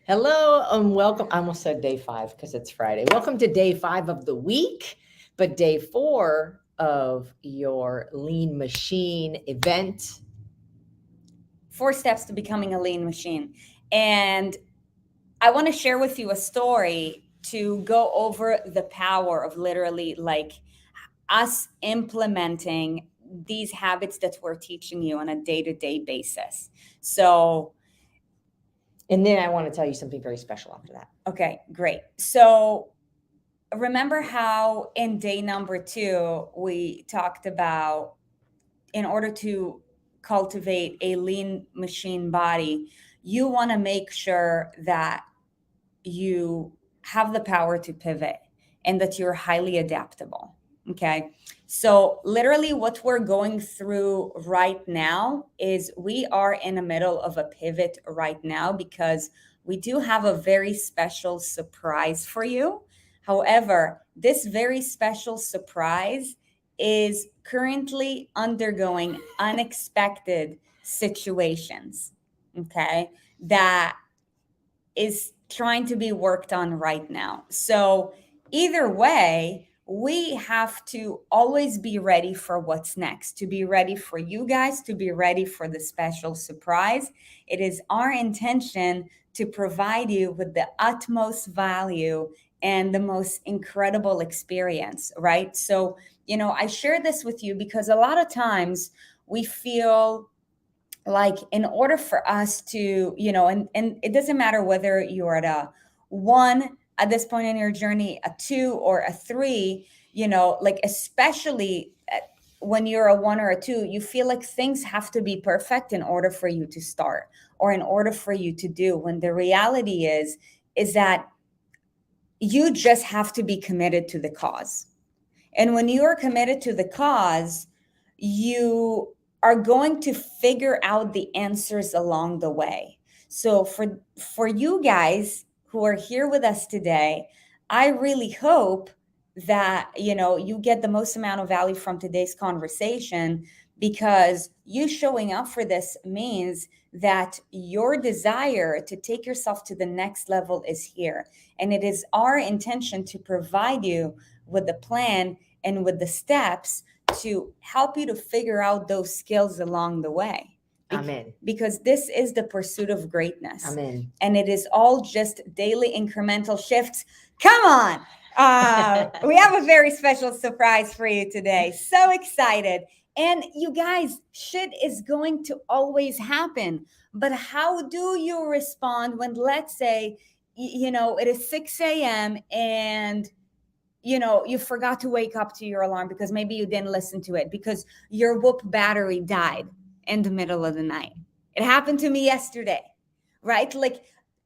Hello and welcome. I almost said day five because it's Friday. Welcome to day five of the week, but day four of your lean machine event. 4 steps to becoming a lean machine. And I want to share with you a story to go over the power of literally like us implementing these habits that we're teaching you on a day-to-day basis. So, And then I want to tell you something very special after that. okay, great. So, remember how in day number 2 we talked about in order to cultivate a lean machine body, you want to make sure that you have the power to pivot and that you're highly adaptable. Okay. So, literally, what we're going through right now is we are in the middle of a pivot right now because we do have a very special surprise for you. However, this very special surprise is currently undergoing unexpected situations. Okay. That is trying to be worked on right now. So, either way, we have to always be ready for what's next, to be ready for you guys, to be ready for the special surprise. It is our intention to provide you with the utmost value and the most incredible experience, right? So, I share this with you because a lot of times we feel like in order for us to and it doesn't matter whether you're at a 1 at this point in your journey, a 2 or a 3, like especially when you're a 1 or a 2, you feel like things have to be perfect in order for you to start or in order for you to do, when the reality is that you just have to be committed to the cause. And when you are committed to the cause, you are going to figure out the answers along the way. So for you guys who are here with us today, I really hope that you get the most amount of value from today's conversation, because you showing up for this means that your desire to take yourself to the next level is here. And it is our intention to provide you with the plan and with the steps to help you to figure out those skills along the way. Amen. Because this is the pursuit of greatness. Amen. And it is all just daily incremental shifts. Come on. We have a very special surprise for you today. So excited. And you guys, shit is going to always happen. But how do you respond when, let's say, it is 6 a.m. and you forgot to wake up to your alarm because maybe you didn't listen to it because your whoop battery died in the middle of the night. It happened to me yesterday, right? Like,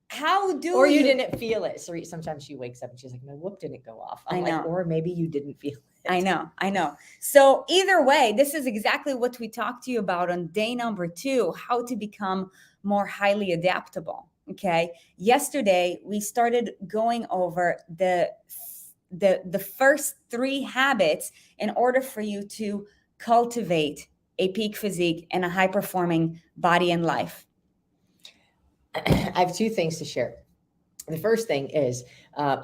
how do Or you didn't feel it. So sometimes she wakes up and she's like, my whoop didn't go off. I'm I know. like, or maybe you didn't feel it. I know. So either way, this is exactly what we talked to you about on day number 2, how to become more highly adaptable. Okay. Yesterday, we started going over the first 3 habits in order for you to cultivate a peak physique and a high performing body and life. I have 2 things to share. The first thing is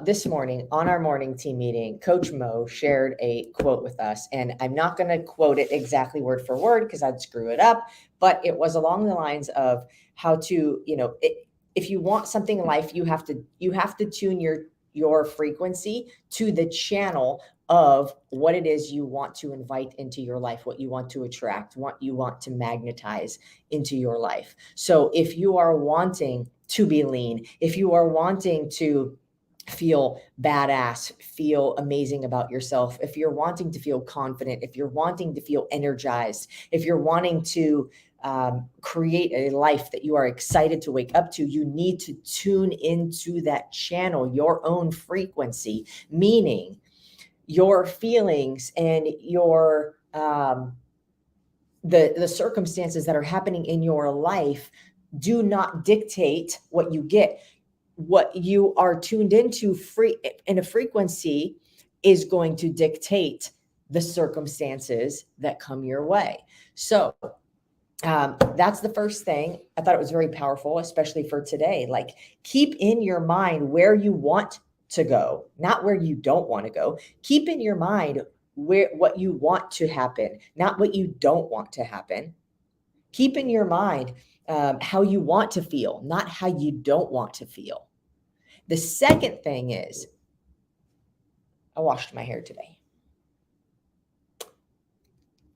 this morning on our morning team meeting, Coach Mo shared a quote with us, and I'm not going to quote it exactly word for word because I'd screw it up, but it was along the lines of how to, if you want something in life, you have to tune your frequency to the channel of what it is you want to invite into your life, what you want to attract, what you want to magnetize into your life. So if you are wanting to be lean, if you are wanting to feel badass, feel amazing about yourself, if you're wanting to feel confident, if you're wanting to feel energized, if you're wanting to create a life that you are excited to wake up to, you need to tune into that channel, your own frequency, meaning your feelings and your the circumstances that are happening in your life do not dictate what you get. What you are tuned into in a frequency is going to dictate the circumstances that come your way. So That's the first thing. I thought it was very powerful, especially for today. Like, keep in your mind where you want to go, not where you don't want to go. Keep in your mind what you want to happen, not what you don't want to happen. Keep in your mind how you want to feel, not how you don't want to feel. The second thing is, I washed my hair today.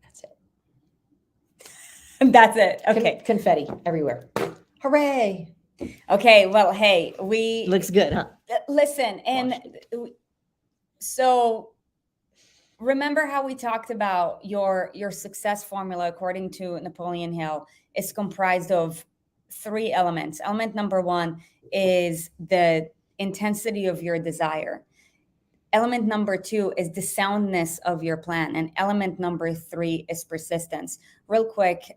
That's it. That's it. Okay. Confetti everywhere. Hooray. Okay. Well, hey, we Looks good, huh? listen. And so remember how we talked about your success formula, according to Napoleon Hill, is comprised of 3 elements. Element number 1 is the intensity of your desire. Element number 2 is the soundness of your plan. And element number 3 is persistence. Real quick,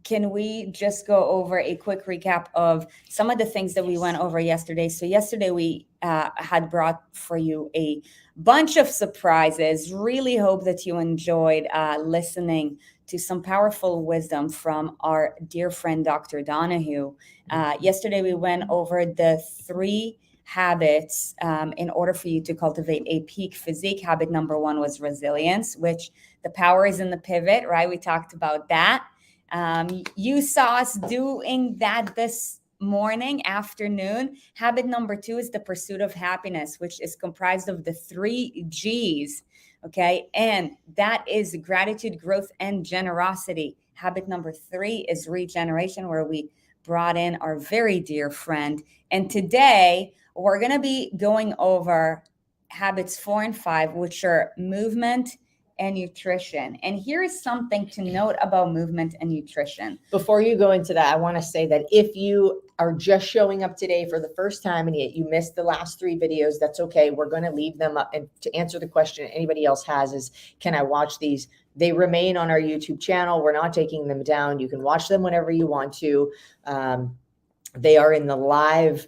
can we just go over a quick recap of some of the things that we went over yesterday? So yesterday we had brought for you a bunch of surprises. Really hope that you enjoyed listening to some powerful wisdom from our dear friend, Dr. Donahue. Yesterday we went over the 3 habits in order for you to cultivate a peak physique. Habit number 1 was resilience, which the power is in the pivot, right? We talked about that. You saw us doing that this afternoon. Habit number 2 is the pursuit of happiness, which is comprised of the 3 G's. Okay. And that is gratitude, growth, and generosity. Habit number 3 is regeneration, where we brought in our very dear friend. And today we're going to be going over habits 4 and 5, which are movement and nutrition. And here is something to note about movement and nutrition. Before you go into that, I want to say that if you are just showing up today for the first time and yet you missed the last 3 videos, that's okay. We're going to leave them up. And to answer the question anybody else has is, can I watch these? They remain on our YouTube channel. We're not taking them down. You can watch them whenever you want to. They are in the live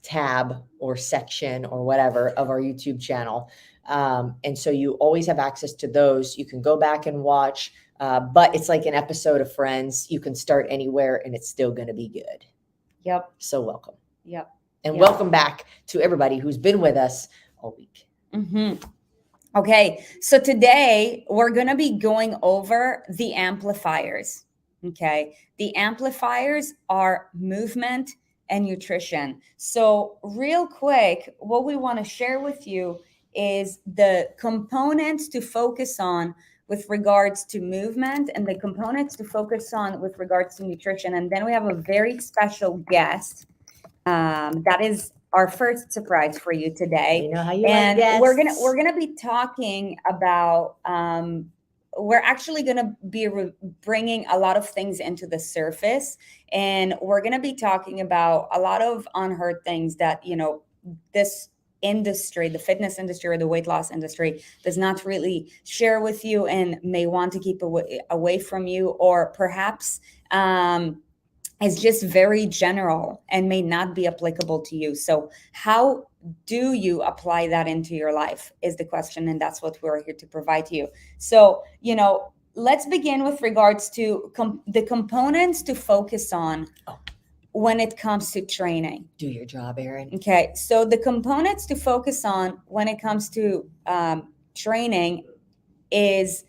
tab or section or whatever of our YouTube channel. And so you always have access to those. You can go back and watch, but it's like an episode of Friends. You can start anywhere and it's still going to be good. Yep. So welcome. Yep. And welcome back to everybody who's been with us all week. Mm-hmm. Okay. So today we're going to be going over the amplifiers. Okay. The amplifiers are movement and nutrition. So real quick, what we want to share with you is the components to focus on with regards to movement and the components to focus on with regards to nutrition. And then we have a very special guest. That is our first surprise for you today. You know how you and like guests. we're gonna be talking about we're actually going to be bringing a lot of things into the surface, and we're going to be talking about a lot of unheard things that, you know, this industry, the fitness industry or the weight loss industry, does not really share with you and may want to keep away from you, or perhaps is just very general and may not be applicable to you. So how do you apply that into your life is the question, and that's what we're here to provide to you. So, you know, let's begin with regards to the components to focus on when it comes to training. Do your job, Erin. Okay, so the components to focus on when it comes to training is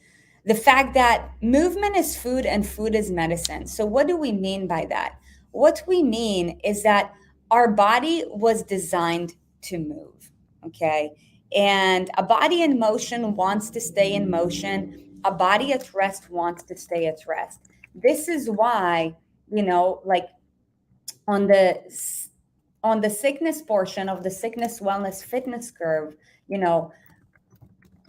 the fact that movement is food and food is medicine. So what do we mean by that? What we mean is that our body was designed to move, okay? And a body in motion wants to stay in motion. A body at rest wants to stay at rest. This is why, you know, like on the sickness portion of the sickness, wellness, fitness curve, you know,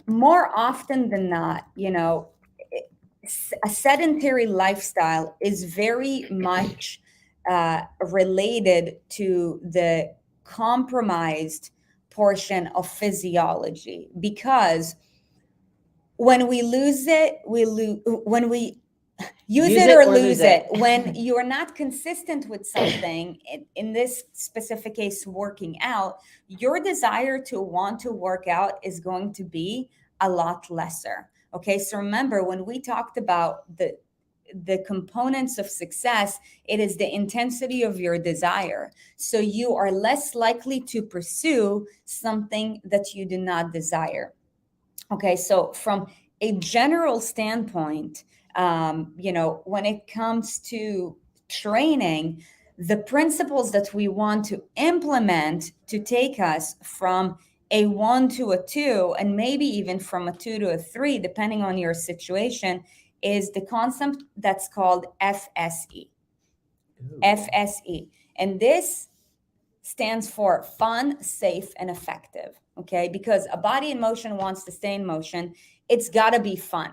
more often than not, you know, a sedentary lifestyle is very much related to the compromised portion of physiology, because when we lose it, when we use it or lose it. When you're not consistent with something, in this specific case, working out, your desire to want to work out is going to be a lot lesser. Okay, so remember when we talked about the the components of success, it is the intensity of your desire. So you are less likely to pursue something that you do not desire. Okay, so from a general standpoint, when it comes to training, the principles that we want to implement to take us from a 1 to a 2, and maybe even from a 2 to a 3, depending on your situation, is the concept that's called FSE. Ooh. FSE. And this stands for fun, safe, and effective. Okay, because a body in motion wants to stay in motion, it's got to be fun.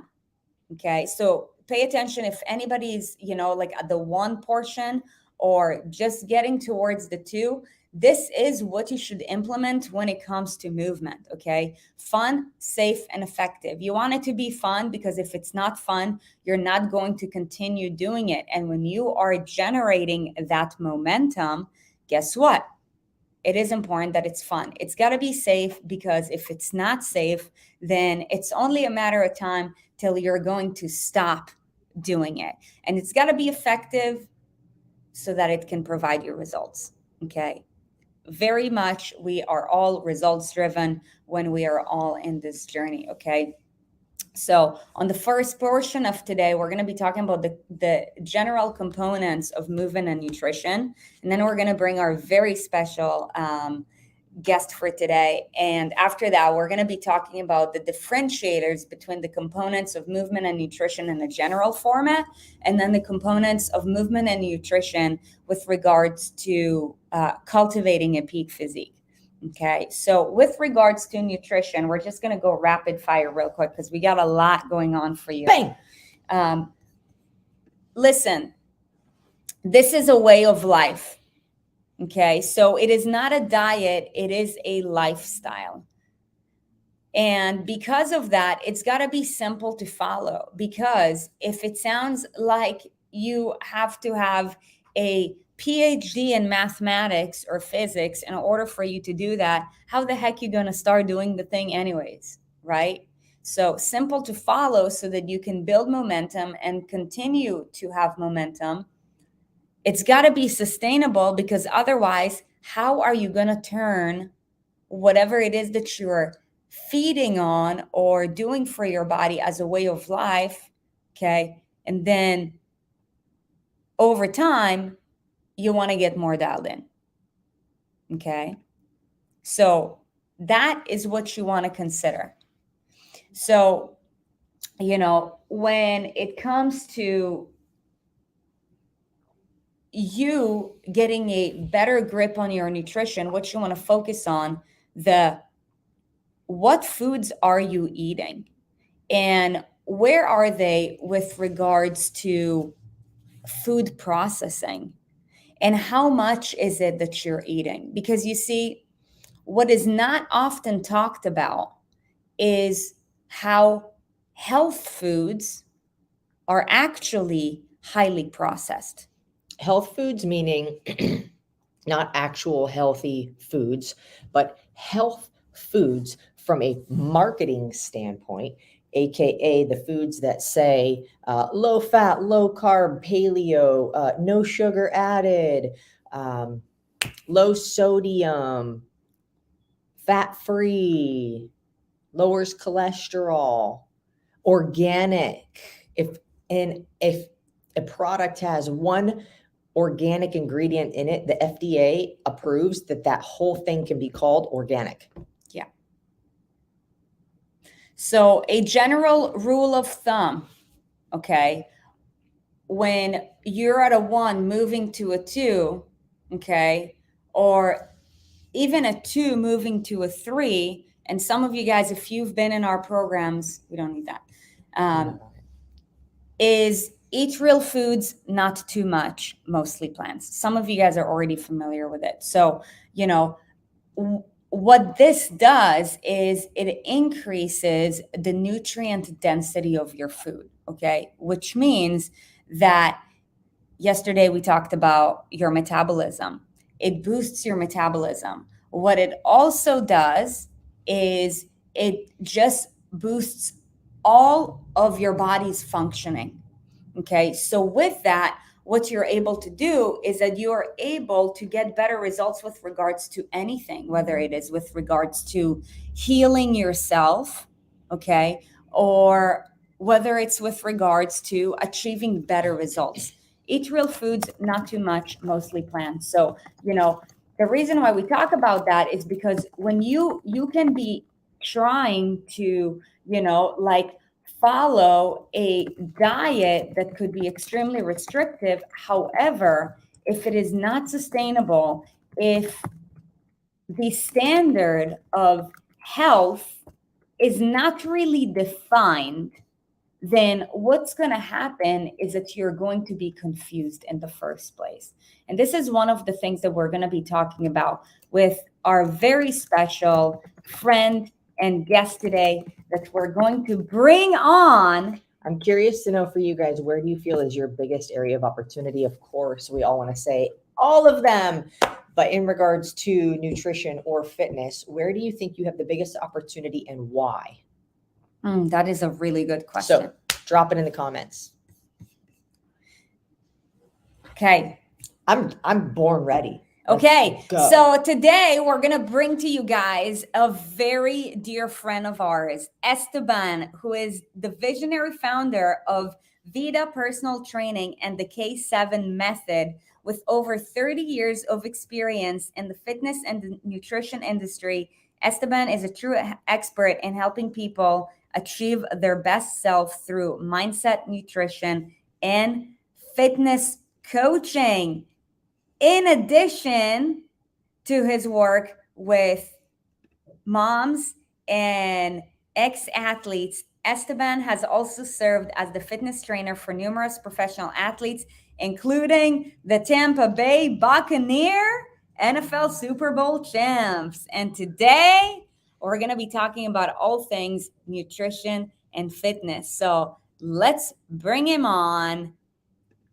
Okay, so pay attention if anybody's, like at the 1 portion or just getting towards the 2. This is what you should implement when it comes to movement. Okay, fun, safe, and effective. You want it to be fun, because if it's not fun, you're not going to continue doing it. And when you are generating that momentum, guess what? It is important that it's fun. It's got to be safe, because if it's not safe, then it's only a matter of time till you're going to stop doing it. And it's got to be effective so that it can provide you results. Okay. Very much, we are all results driven when we are all in this journey. Okay. So on the first portion of today, we're going to be talking about the general components of movement and nutrition. And then we're going to bring our very special guest for today. And after that, we're going to be talking about the differentiators between the components of movement and nutrition in the general format, and then the components of movement and nutrition with regards to cultivating a peak physique. Okay, so with regards to nutrition, we're just going to go rapid fire real quick, because we got a lot going on for you. Bang! Listen, this is a way of life. Okay, so it is not a diet, it is a lifestyle. And because of that, it's got to be simple to follow, because if it sounds like you have to have a PhD in mathematics or physics in order for you to do that, how the heck are you going to start doing the thing anyways, right? So simple to follow so that you can build momentum and continue to have momentum. It's got to be sustainable, because otherwise, how are you going to turn whatever it is that you're feeding on or doing for your body as a way of life, okay? And then over time, you want to get more dialed in, okay? So that is what you want to consider. So, when it comes to you getting a better grip on your nutrition, what you want to focus on, what foods are you eating, and where are they with regards to food processing, and how much is it that you're eating? Because you see, what is not often talked about is how health foods are actually highly processed. Health foods meaning not actual healthy foods, but health foods from a marketing standpoint, aka the foods that say low fat, low carb, paleo, no sugar added, low sodium, fat free, lowers cholesterol, organic. If a product has one organic ingredient in it, the FDA approves that whole thing can be called organic. Yeah. So a general rule of thumb, okay, when you're at a 1 moving to a 2, okay, or even a 2 moving to a 3, and some of you guys, if you've been in our programs, we don't need that, is eat real foods, not too much, mostly plants. Some of you guys are already familiar with it. So, what this does is it increases the nutrient density of your food, okay? Which means that yesterday we talked about your metabolism. It boosts your metabolism. What it also does is it just boosts all of your body's functioning. Okay. So with that, what you're able to do is that you are able to get better results with regards to anything, whether it is with regards to healing yourself, okay, or whether it's with regards to achieving better results. Eat real foods, not too much, mostly plants. So, the reason why we talk about that is because when you can be trying to, like follow a diet that could be extremely restrictive. However, if it is not sustainable, if the standard of health is not really defined, then what's going to happen is that you're going to be confused in the first place. And this is one of the things that we're going to be talking about with our very special friend and guest today that we're going to bring on. I'm curious to know for you guys, where do you feel is your biggest area of opportunity? Of course, we all want to say all of them, but in regards to nutrition or fitness, where do you think you have the biggest opportunity and why? That is a really good question. So drop it in the comments. Okay. I'm born ready. Okay, so today we're going to bring to you guys a very dear friend of ours, Esteban, who is the visionary founder of Vida Personal Training and the K7 Method, with over 30 years of experience in the fitness and the nutrition industry. Esteban is a true expert in helping people achieve their best self through mindset, nutrition, and fitness coaching. In addition to his work with moms and ex-athletes, Esteban has also served as the fitness trainer for numerous professional athletes, including the Tampa Bay Buccaneer NFL Super Bowl champs. And today, we're going to be talking about all things nutrition and fitness. So let's bring him on.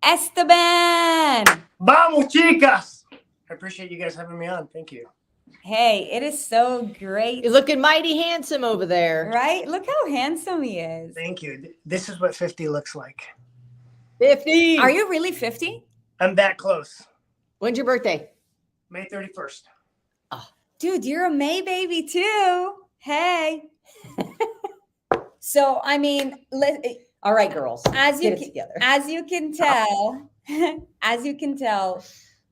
Esteban! Vamos, chicas! I appreciate you guys having me on. Thank you. Hey, it is so great. You're looking mighty handsome over there. Right? Look how handsome he is. Thank you. This is what 50 looks like. 50. Are you really 50? I'm that close. When's your birthday? May 31st. Oh. Dude, you're a May baby too. Hey. So, I mean, all right, girls. As you can tell,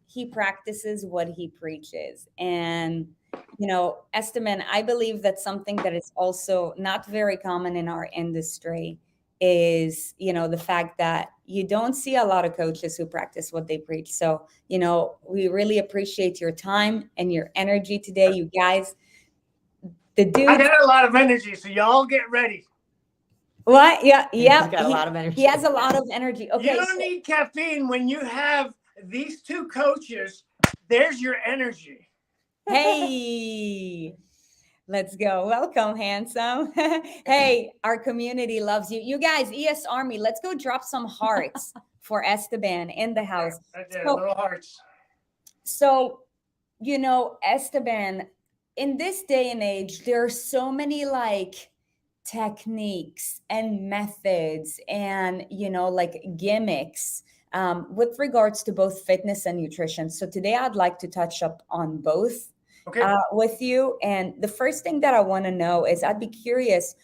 he practices what he preaches. And, Esteban, I believe that something that is also not very common in our industry is, the fact that you don't see a lot of coaches who practice what they preach. So, we really appreciate your time and your energy today, you guys. I got a lot of energy, so y'all get ready. What? Yeah. He's got a lot of energy. He has a lot of energy. Okay. You don't need caffeine when you have these two coaches. There's your energy. Hey, let's go. Welcome, handsome. Hey, our community loves you. You guys, ES Army, let's go drop some hearts for Esteban in the house. Little hearts. So, Esteban, in this day and age, there are so many techniques and methods and gimmicks with regards to both fitness and nutrition. So today I'd like to touch up on both with you. And the first thing that I want to know is, I'd be curious,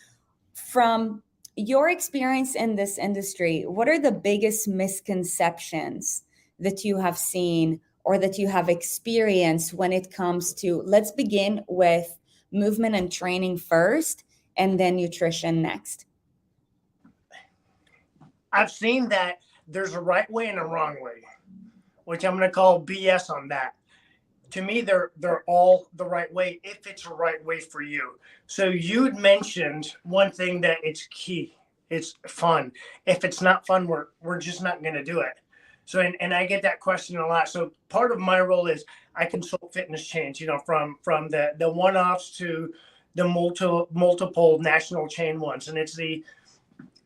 from your experience in this industry, what are the biggest misconceptions that you have seen or that you have experienced when it comes to, let's begin with movement and training first, and then nutrition next? I've seen that there's a right way and a wrong way, which I'm going to call BS on that. To me, they're all the right way if it's the right way for you. So you'd mentioned one thing, that it's key. It's fun. If it's not fun, we're just not going to do it. So, and I get that question a lot. So part of my role is I consult fitness chains, from the one-offs to the multiple national chain ones. And it's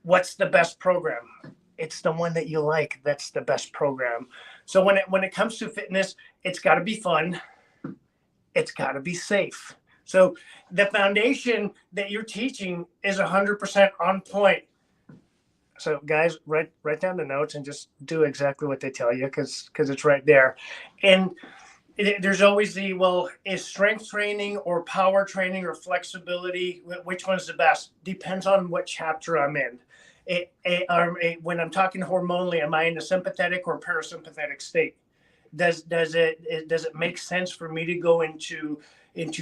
what's the best program? It's the one that you like. That's the best program. So when it comes to fitness, it's got to be fun. It's got to be safe. So the foundation that you're teaching is 100% on point. So guys, write down the notes and just do exactly what they tell you, because it's right there. And there's always is strength training or power training or flexibility, which one's the best? Depends on what chapter I'm in. When I'm talking hormonally, am I in a sympathetic or parasympathetic state? Does it make sense for me to go into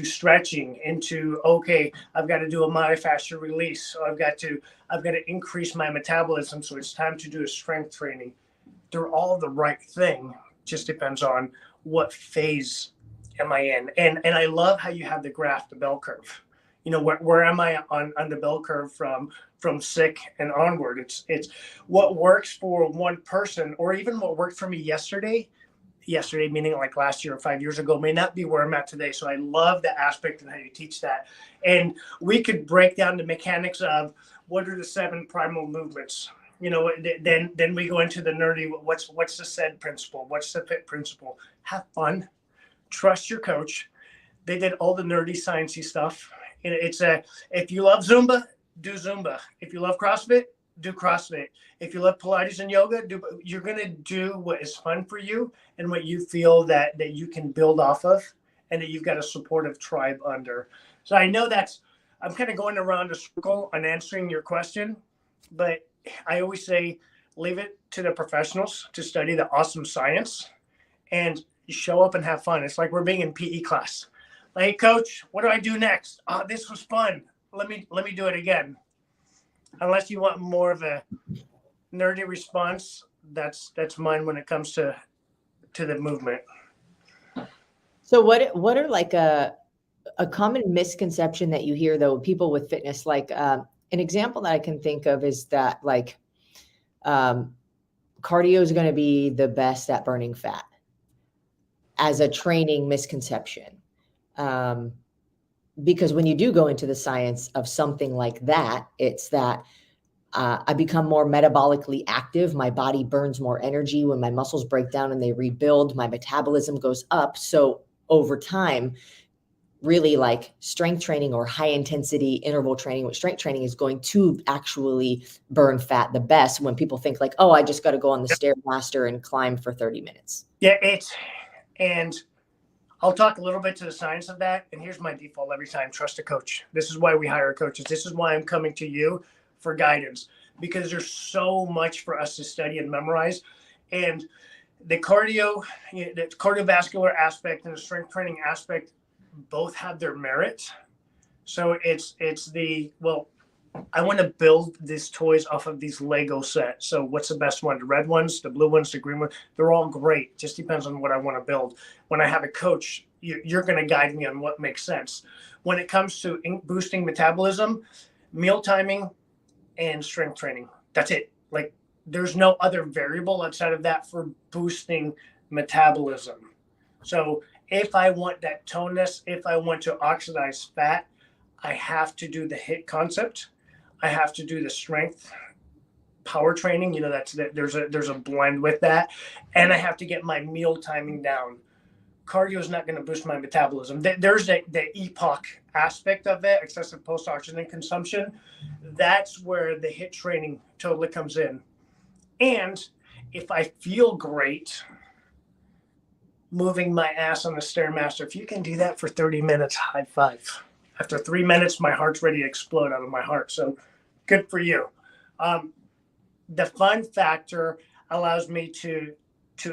stretching, into, okay, I've got to do a myofascial release, so I've got to increase my metabolism, so it's time to do a strength training. They're all the right thing, just depends on what phase am I in. And I love how you have the graph, the bell curve. Where am I on the bell curve from sick and onward? It's what works for one person, or even what worked for me yesterday, meaning like last year or 5 years ago, may not be where I'm at today. So I love the aspect and how you teach that. And we could break down the mechanics of what are the 7 primal movements. Then we go into the nerdy, what's the SAID principle? What's the FIT principle? Have fun. Trust your coach. They did all the nerdy sciencey stuff. If you love Zumba, do Zumba. If you love CrossFit, do CrossFit. If you love Pilates and yoga, you're going to do what is fun for you and what you feel that you can build off of, and that you've got a supportive tribe under. So I know I'm kind of going around a circle on answering your question, but I always say, leave it to the professionals to study the awesome science, and you show up and have fun. It's like we're being in PE class. Like, hey, coach, what do I do next? Oh, this was fun. Let me do it again. Unless you want more of a nerdy response, that's mine when it comes to the movement. So what are like a common misconception that you hear though, people with fitness, like an example that I can think of is that like cardio is going to be the best at burning fat as a training misconception. Because when you do go into the science of something like that, it's that I become more metabolically active. My body burns more energy. When my muscles break down and they rebuild, my metabolism goes up. So over time, really like strength training or high intensity interval training with strength training is going to actually burn fat the best, when people think like, oh, I just got to go on the Stairmaster and climb for 30 minutes. Yeah, and I'll talk a little bit to the science of that. And here's my default every time: trust a coach. This is why we hire coaches. This is why I'm coming to you for guidance, because there's so much for us to study and memorize. And the cardiovascular aspect and the strength training aspect both have their merit. So I want to build these toys off of these Lego sets. So what's the best one? The red ones, the blue ones, the green ones, they're all great. Just depends on what I want to build. When I have a coach, you're going to guide me on what makes sense. When it comes to boosting metabolism, meal timing, and strength training, that's it. Like, there's no other variable outside of that for boosting metabolism. So if I want that toneness, if I want to oxidize fat, I have to do the HIIT concept. I have to do the strength power training. There's a blend with that, and I have to get my meal timing down. Cardio is not going to boost my metabolism. There's the EPOC aspect of it, excessive post-oxidant consumption. That's where the HIIT training totally comes in. And if I feel great moving my ass on the Stairmaster, if you can do that for 30 minutes, high five. After 3 minutes, my heart's ready to explode out of my heart. So good for you. The fun factor allows me to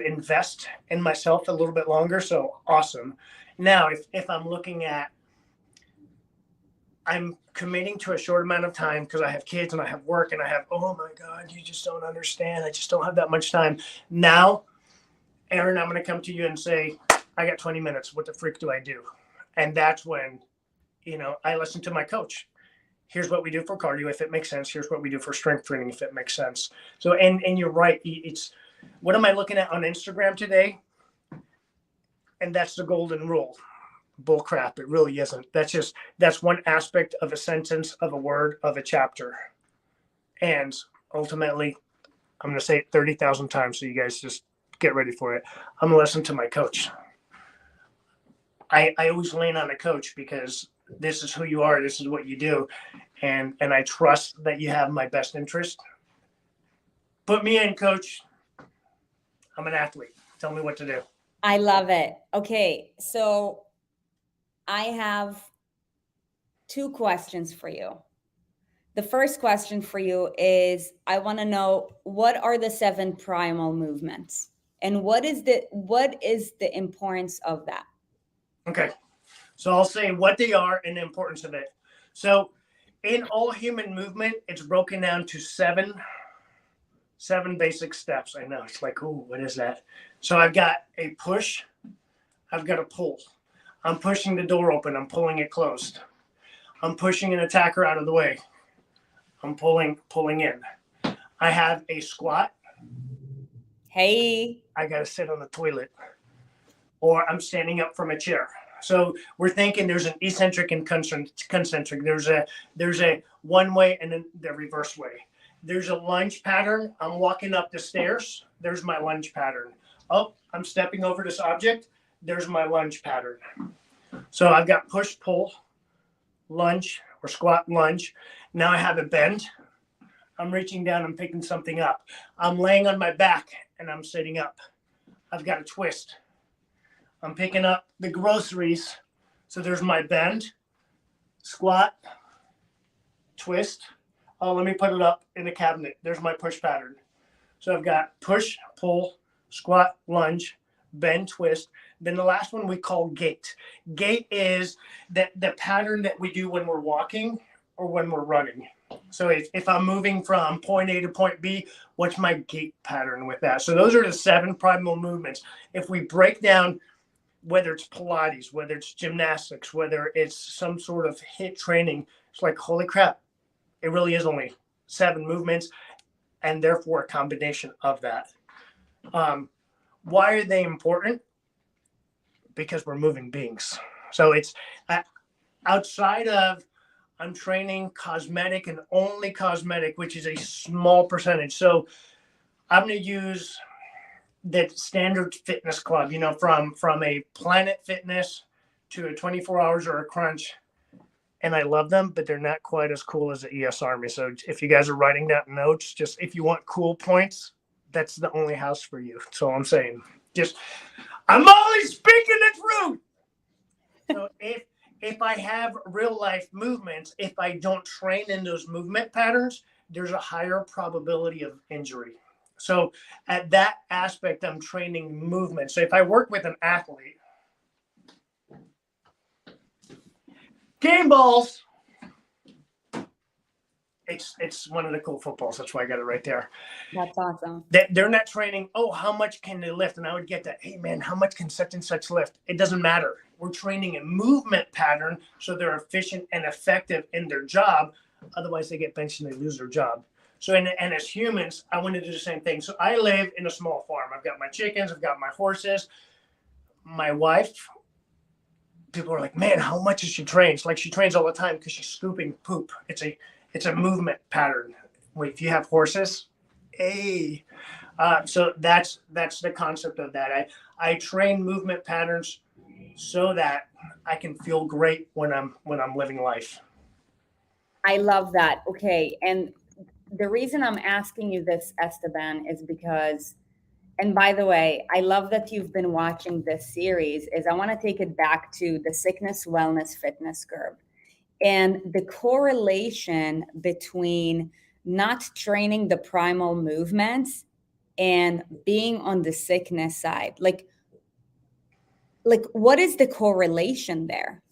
invest in myself a little bit longer. So awesome. Now, if I'm looking at, I'm committing to a short amount of time because I have kids and I have work and I have, oh my God, you just don't understand. I just don't have that much time. Now, Aaron, I'm going to come to you and say, I got 20 minutes. What the freak do I do? And that's when, I listen to my coach. Here's what we do for cardio, if it makes sense. Here's what we do for strength training, if it makes sense. So, and you're right. It's, what am I looking at on Instagram today? And that's the golden rule. Bull crap. It really isn't. That's one aspect of a sentence, of a word, of a chapter. And ultimately, I'm going to say it 30,000 times. So you guys just get ready for it. I'm going to listen to my coach. I always lean on a coach because this is who you are. This is what you do. And I trust that you have my best interest Put me in, coach. I'm an athlete. Tell me what to do. I love it. Okay, so I have 2 questions for you. The first question for you is, I want to know, what are the 7 primal movements, and what is the importance of that? Okay. So I'll say what they are and the importance of it. So in all human movement, it's broken down to seven basic steps. I know, it's like, ooh, what is that? So I've got a push, I've got a pull. I'm pushing the door open, I'm pulling it closed. I'm pushing an attacker out of the way. I'm pulling in. I have a squat. Hey, I got to sit on the toilet, or I'm standing up from a chair. So we're thinking there's an eccentric and concentric. There's a one way and then the reverse way. There's a lunge pattern. I'm walking up the stairs. There's my lunge pattern. Oh, I'm stepping over this object. There's my lunge pattern. So I've got push, pull, lunge, or squat, lunge. Now I have a bend. I'm reaching down and picking something up. I'm laying on my back and I'm sitting up. I've got a twist. I'm picking up the groceries. So there's my bend, squat, twist. Oh, let me put it up in the cabinet. There's my push pattern. So I've got push, pull, squat, lunge, bend, twist. Then the last one we call gait. Gait is the pattern that we do when we're walking or when we're running. So if I'm moving from point A to point B, what's my gait pattern with that? So those are the 7 primal movements. If we break down, whether it's Pilates, whether it's gymnastics, whether it's some sort of HIIT training, it's like, holy crap, it really is only 7 movements, and therefore a combination of that. Why are they important? Because we're moving beings. So it's outside of, I'm training cosmetic and only cosmetic, which is a small percentage. So I'm going to use the standard fitness club, from a Planet Fitness to a 24 hours or a Crunch. And I love them, but they're not quite as cool as the ES Army. So if you guys are writing down notes, just if you want cool points, that's the only house for you. That's all I'm saying. I'm only speaking the truth. So if I have real life movements, if I don't train in those movement patterns, there's a higher probability of injury. So at that aspect, I'm training movement. So if I work with an athlete, game balls, it's one of the cool footballs. That's why I got it right there. that's awesome. They're not training, oh, how much can they lift? And I would get that, hey, man, how much can such and such lift? It doesn't matter. We're training a movement pattern so they're efficient and effective in their job. Otherwise, they get benched and they lose their job. So, and as humans, I want to do the same thing. So I live in a small farm. I've got my chickens. I've got my horses. My wife, people are like, man, how much does she train? It's like she trains all the time because she's scooping poop. It's a movement pattern. If you have horses, hey. So that's the concept of that. I train movement patterns so that I can feel great when I'm living life. I love that. Okay, and the reason I'm asking you this, Esteban, is because, and by the way, I love that you've been watching this series, is I want to take it back to the sickness, wellness, fitness curve. And the correlation between not training the primal movements and being on the sickness side. Like what is the correlation there?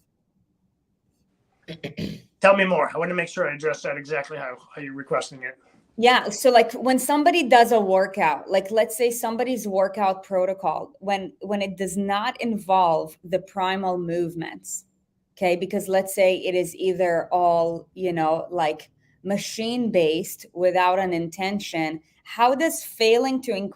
Tell me more. I want to make sure I address that exactly how you're requesting it. Yeah. So like when somebody does a workout, like let's say somebody's workout protocol, when it does not involve the primal movements, okay, because let's say it is either all, like machine based without an intention, how does failing to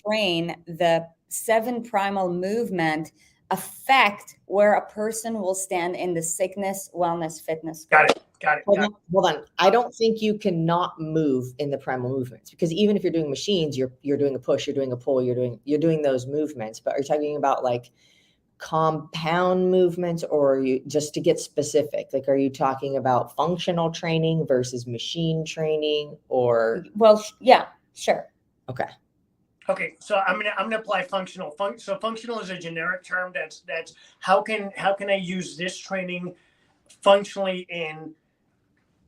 train the 7 primal movement affect where a person will stand in the sickness, wellness, fitness? Got it. Hold on. I don't think you cannot move in the primal movements, because even if you're doing machines, you're doing a push, you're doing a pull, you're doing those movements. But are you talking about like compound movements, or are you, just to get specific, like, are you talking about functional training versus machine training, or? Well, yeah. Sure. Okay, so I'm gonna apply functional. So functional is a generic term. That's how can I use this training functionally in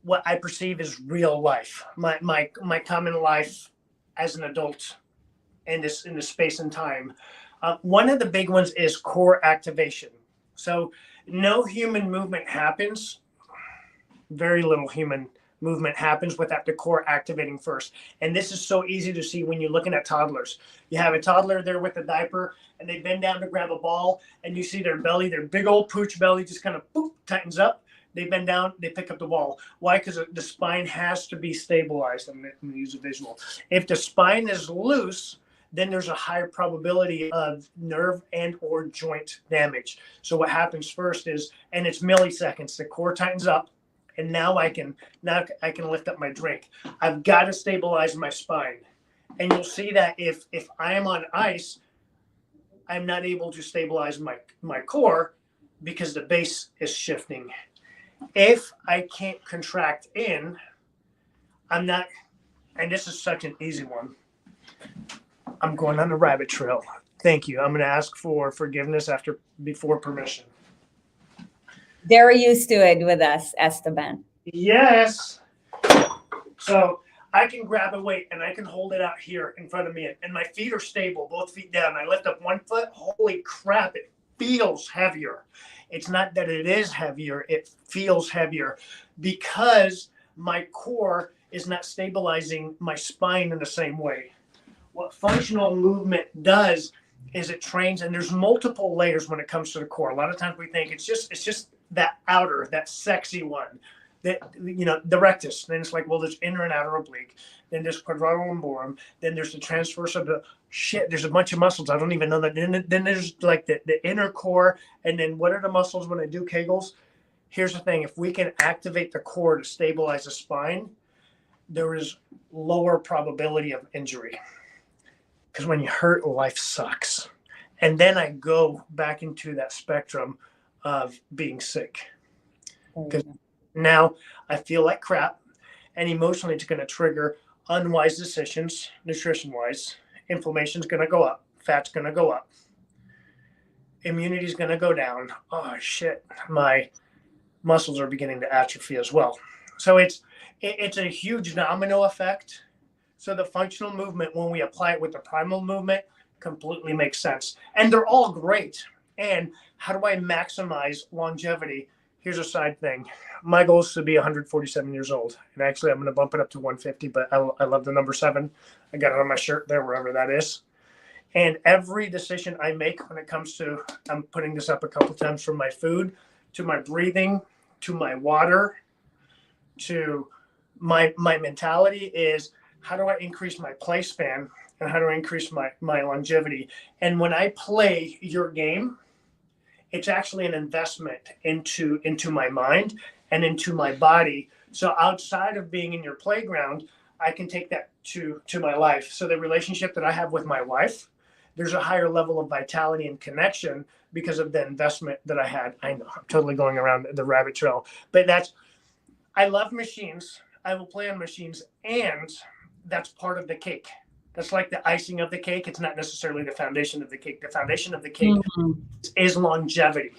what I perceive as real life, my common life as an adult in this space and time. One of the big ones is core activation. So no human movement happens. Very little human movement happens without the core activating first. And this is so easy to see when you're looking at toddlers. You have a toddler there with a diaper and they bend down to grab a ball and you see their belly, their big old pooch belly just kind of boop, tightens up. They bend down, they pick up the ball. Why? Because the spine has to be stabilized. I'm going to use a visual. If the spine is loose, then there's a higher probability of nerve and or joint damage. So what happens first is, and it's milliseconds, the core tightens up. And now I can lift up my drink. I've got to stabilize my spine. And you'll see that if I am on ice, I'm not able to stabilize my core because the base is shifting. If I can't contract in, I'm not, and this is such an easy one. I'm going on a rabbit trail. Thank you. I'm going to ask for forgiveness before permission. They're used to it with us, Esteban. Yes. So I can grab a weight and I can hold it out here in front of me and my feet are stable, both feet down. I lift up one foot. Holy crap, it feels heavier. It's not that it is heavier. It feels heavier because my core is not stabilizing my spine in the same way. What functional movement does is it trains, and there's multiple layers when it comes to the core. A lot of times we think it's just that outer, that sexy one, that, you know, the rectus. Then it's like, well, there's inner and outer oblique. Then there's quadrilateral. Then there's the transverse of the shit. There's a bunch of muscles. I don't even know that. Then there's like the inner core. And then what are the muscles when I do Kegels? Here's the thing. If we can activate the core to stabilize the spine, there is lower probability of injury. Because when you hurt, life sucks. And then I go back into that spectrum of being sick. Because now I feel like crap, and emotionally it's going to trigger unwise decisions, nutrition-wise. Inflammation's going to go up. Fat's going to go up. Immunity's going to go down. Oh, shit. My muscles are beginning to atrophy as well. So it's a huge domino effect. So the functional movement, when we apply it with the primal movement, completely makes sense. And they're all great. And how do I maximize longevity? Here's a side thing. My goal is to be 147 years old. And actually, I'm going to bump it up to 150, but I love the number 7. I got it on my shirt there, wherever that is. And every decision I make when it comes to, I'm putting this up a couple times, from my food to my breathing to my water to my mentality is, how do I increase my play span and how do I increase my longevity? And when I play your game, it's actually an investment into my mind and into my body. So outside of being in your playground, I can take that to my life. So the relationship that I have with my wife, there's a higher level of vitality and connection because of the investment that I had. I know I'm totally going around the rabbit trail, but I love machines. I will play on machines, and that's part of the cake. That's like the icing of the cake. It's not necessarily the foundation of the cake. The foundation of the cake is longevity,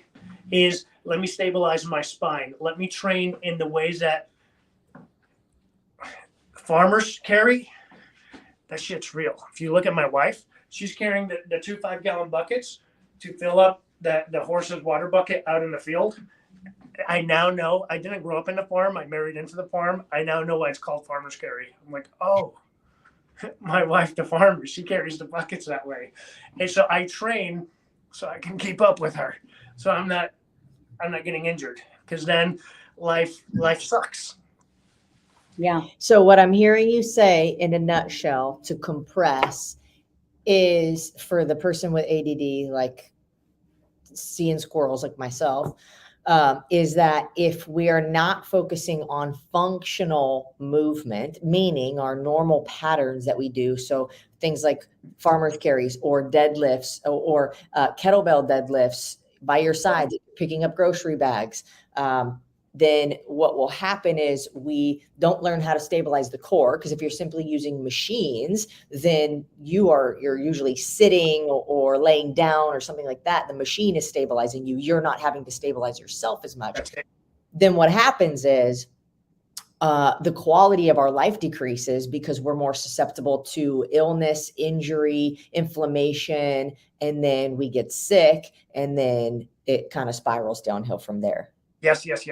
is let me stabilize my spine. Let me train in the ways that farmers carry. That shit's real. If you look at my wife, she's carrying the 2 5-gallon buckets to fill up the horse's water bucket out in the field. I now know, I didn't grow up in the farm. I married into the farm. I now know why it's called farmer's carry. I'm like, oh, my wife, the farmer, she carries the buckets that way. And so I train so I can keep up with her. So I'm not getting injured, because then life sucks. Yeah. So what I'm hearing you say in a nutshell, to compress, is for the person with ADD, like seeing squirrels like myself, is that if we are not focusing on functional movement, meaning our normal patterns that we do, so things like farmer's carries or deadlifts or kettlebell deadlifts by your side, picking up grocery bags, then what will happen is we don't learn how to stabilize the core, because if you're simply using machines, then you're usually sitting or laying down or something like that. The machine is stabilizing you. You're not having to stabilize yourself as much. That's it. Then what happens is the quality of our life decreases, because we're more susceptible to illness, injury, inflammation, and then we get sick, and then it kind of spirals downhill from there. Yes. It's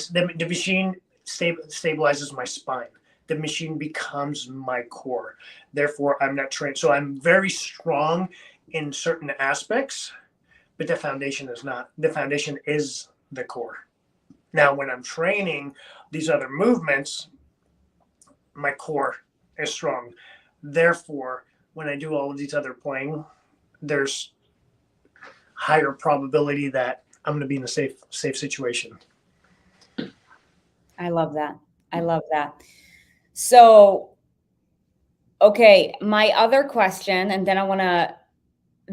the machine stabilizes my spine. The machine becomes my core. Therefore, I'm not trained. So I'm very strong in certain aspects, but the foundation is not. The foundation is the core. Now, when I'm training these other movements, my core is strong. Therefore, when I do all of these other playing, there's higher probability that I'm going to be in a safe situation. I love that. I love that. So, okay, my other question, and then I want to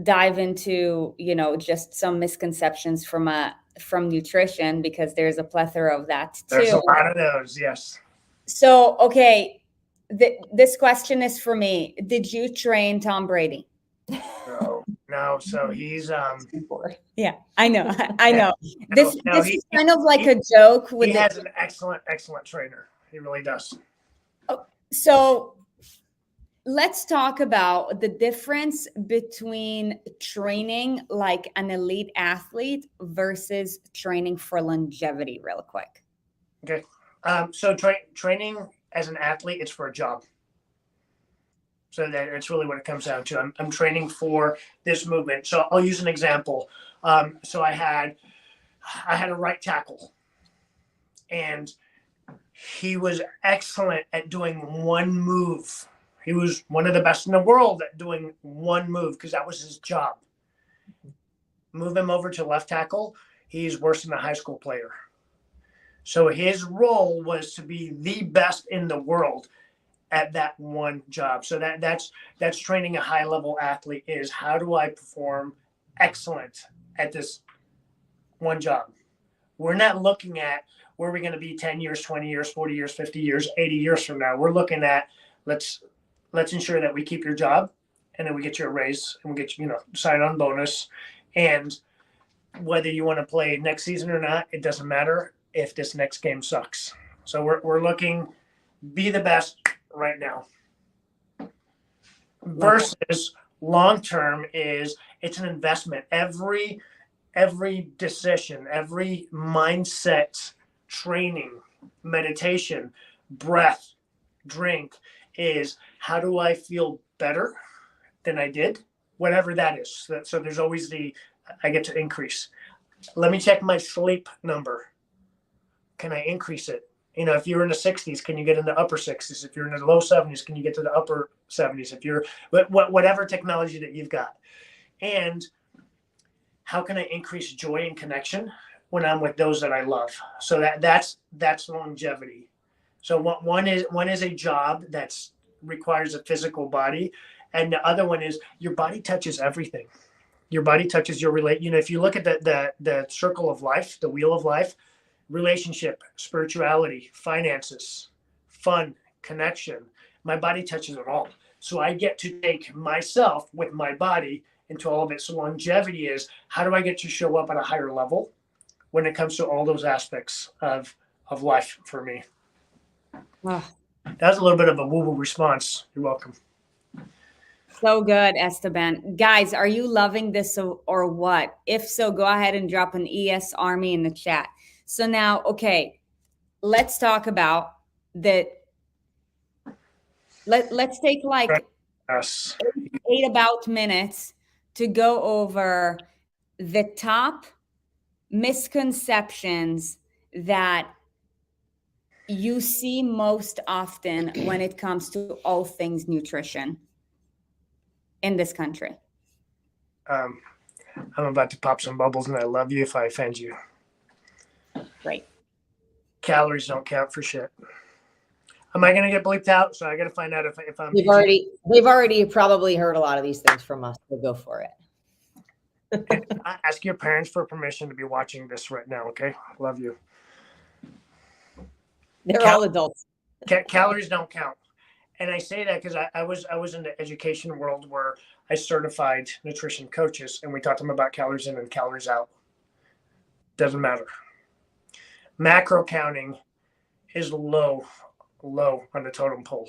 dive into, just some misconceptions from nutrition, because there's a plethora of that too. There's a lot of those, yes. So, okay, this question is for me. Did you train Tom Brady? No. So he's Yeah, I know. This No, is kind of like a joke. He has an excellent trainer. He really does. So let's talk about the difference between training like an elite athlete versus training for longevity real quick. Okay. So training as an athlete, it's for a job. So that's really what it comes down to. I'm training for this movement. So I'll use an example. So I had a right tackle, and he was excellent at doing one move. He was one of the best in the world at doing one move, because that was his job. Move him over to left tackle, he's worse than a high school player. So his role was to be the best in the world at that one job. So that's training a high level athlete, is how do I perform excellent at this one job? We're not looking at where we're going to be 10 years, 20 years, 40 years, 50 years, 80 years from now. We're looking at let's ensure that we keep your job, and then we get you a raise, and we get you, sign on bonus. And whether you want to play next season or not, it doesn't matter if this next game sucks. So we're looking, be the best right now. Versus long term is it's an investment. Every decision, every mindset, training, meditation, breath, drink is how do I feel better than I did, whatever that is. So there's always I get to increase. Let me check my sleep number. Can I increase it? If you're in the 60s, can you get in the upper 60s? If you're in the low 70s, can you get to the upper 70s? If you're whatever technology that you've got. And how can I increase joy and connection when I'm with those that I love? So that's longevity. So one is a job that's requires a physical body, and the other one is your body touches everything. Your body touches your if you look at the circle of life, the wheel of life, relationship, spirituality, finances, fun, connection, my body touches it all. So I get to take myself with my body into all of it. So longevity is how do I get to show up at a higher level when it comes to all those aspects of life for me. Oh. That was a little bit of a woo-woo response. You're welcome. So good, Esteban. Guys, are you loving this or what? If so, go ahead and drop an ES Army in the chat. So now, okay, let's talk about that. Let's take like eight about minutes to go over the top misconceptions that you see most often when it comes to all things nutrition in this country. I'm about to pop some bubbles, and I love you if I offend you. Great. Calories don't count for shit. Am I going to get bleeped out? So I got to find out if I'm. They've already probably heard a lot of these things from us. So go for it. And ask your parents for permission to be watching this right now. Okay. Love you. They're all adults. Calories don't count. And I say that because I was in the education world where I certified nutrition coaches, and we taught them about calories in and calories out. Doesn't matter. Macro counting is low on the totem pole.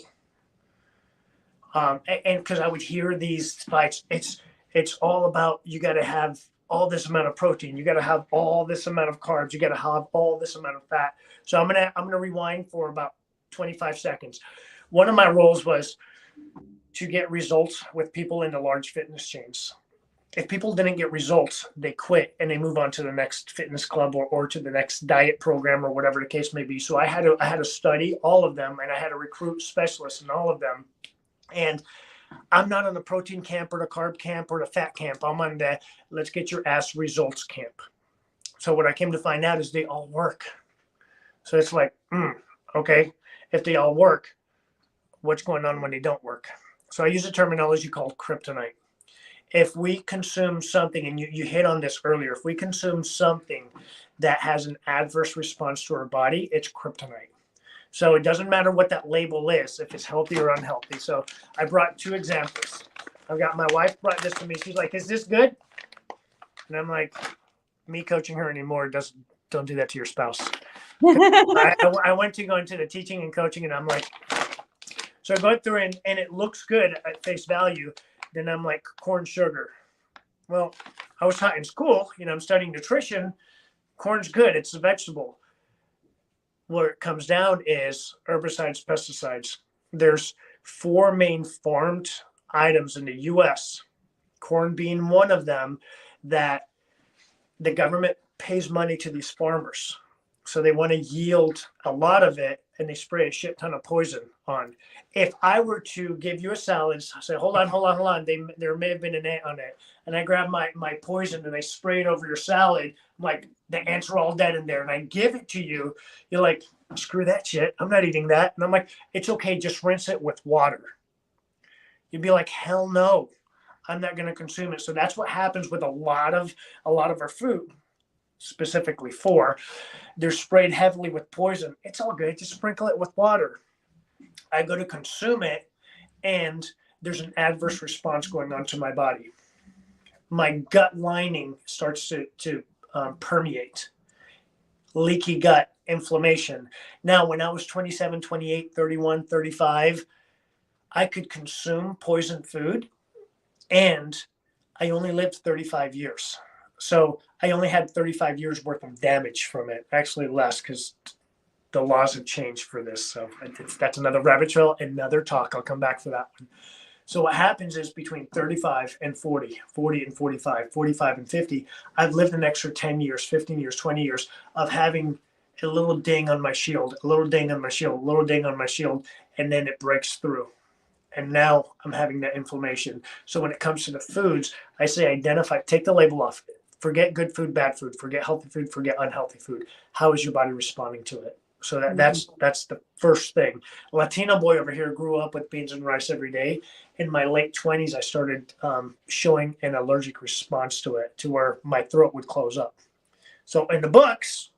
And because I would hear these fights, it's all about, you got to have all this amount of protein, you got to have all this amount of carbs, you got to have all this amount of fat. So I'm gonna rewind for about 25 seconds. One of my roles was to get results with people in the large fitness chains. If people didn't get results, they quit and they move on to the next fitness club or to the next diet program or whatever the case may be. So I had to study all of them, and I had to recruit specialists in all of them. And I'm not on the protein camp or the carb camp or the fat camp. I'm on the let's get your ass results camp. So what I came to find out is they all work. So it's like, okay, if they all work, what's going on when they don't work? So I use a terminology called kryptonite. If we consume something, and you hit on this earlier, if we consume something that has an adverse response to our body, it's kryptonite. So it doesn't matter what that label is, if it's healthy or unhealthy. So I brought two examples. I've got, my wife brought this to me. She's like, is this good? And I'm like, me coaching her anymore, don't do that to your spouse. I went to go into the teaching and coaching, and I'm like, so I go through and it looks good at face value. Then I'm like, corn sugar. Well, I was taught in school, I'm studying nutrition. Corn's good. It's a vegetable. Where it comes down is herbicides, pesticides. There's 4 main farmed items in the U.S., corn being one of them, that the government pays money to these farmers. So they want to yield a lot of it, and they spray a shit ton of poison on. If I were to give you a salad, say, hold on, there may have been an ant on it, and I grab my poison and I spray it over your salad, I'm like, the ants are all dead in there, and I give it to you, you're like, screw that shit, I'm not eating that. And I'm like, it's okay, just rinse it with water. You'd be like, hell no, I'm not going to consume it. So that's what happens with a lot of our food, specifically they're sprayed heavily with poison. It's all good, just sprinkle it with water. I go to consume it, and there's an adverse response going on to my body. My gut lining starts to permeate, leaky gut, inflammation. Now, when I was 27, 28, 31, 35, I could consume poison food, and I only lived 35 years. So I only had 35 years worth of damage from it, actually less, because the laws have changed for this. So that's another rabbit trail, another talk. I'll come back for that one. So what happens is between 35 and 40, 40 and 45, 45 and 50, I've lived an extra 10 years, 15 years, 20 years of having a little ding on my shield, a little ding on my shield, a little ding on my shield, and then it breaks through. And now I'm having that inflammation. So when it comes to the foods, I say identify, take the label off. Forget good food, bad food, forget healthy food, forget unhealthy food. How is your body responding to it? So that's the first thing. Latino boy over here grew up with beans and rice every day. In my late 20s, I started showing an allergic response to it, to where my throat would close up. So in the books,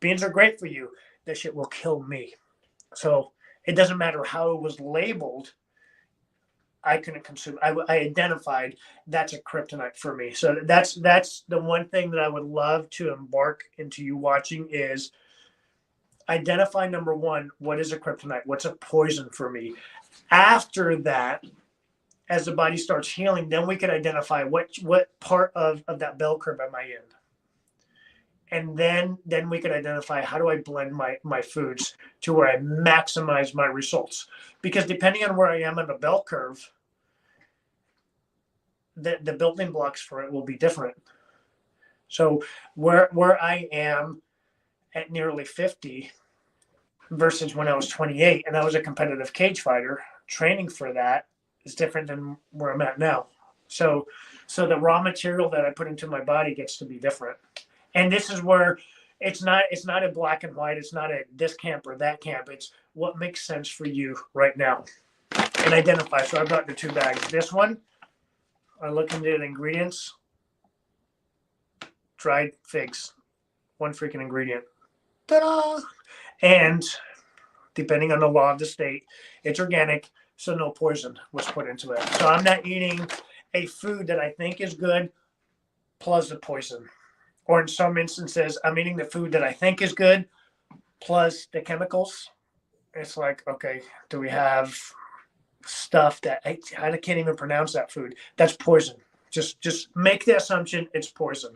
beans are great for you. That shit will kill me. So it doesn't matter how it was labeled. I couldn't consume. I identified that's a kryptonite for me. So that's the one thing that I would love to embark into you watching is identify, number one, what is a kryptonite? What's a poison for me? After that, as the body starts healing, then we can identify what part of that bell curve am I in. And then we can identify, how do I blend my foods to where I maximize my results? Because depending on where I am on the bell curve, the building blocks for it will be different. So where I am at nearly 50 versus when I was 28 and I was a competitive cage fighter, training for that is different than where I'm at now. So the raw material that I put into my body gets to be different. And this is where it's not a black and white. It's not a this camp or that camp. It's what makes sense for you right now. And identify. So I've got the 2 bags. This one, I look into the ingredients. dried figs, one freaking ingredient. Ta-da! And depending on the law of the state, it's organic, so no poison was put into it. So I'm not eating a food that I think is good plus the poison. Or in some instances, I'm eating the food that I think is good plus the chemicals. It's like, okay, do we have stuff that I can't even pronounce that food? That's poison. Just make the assumption it's poison.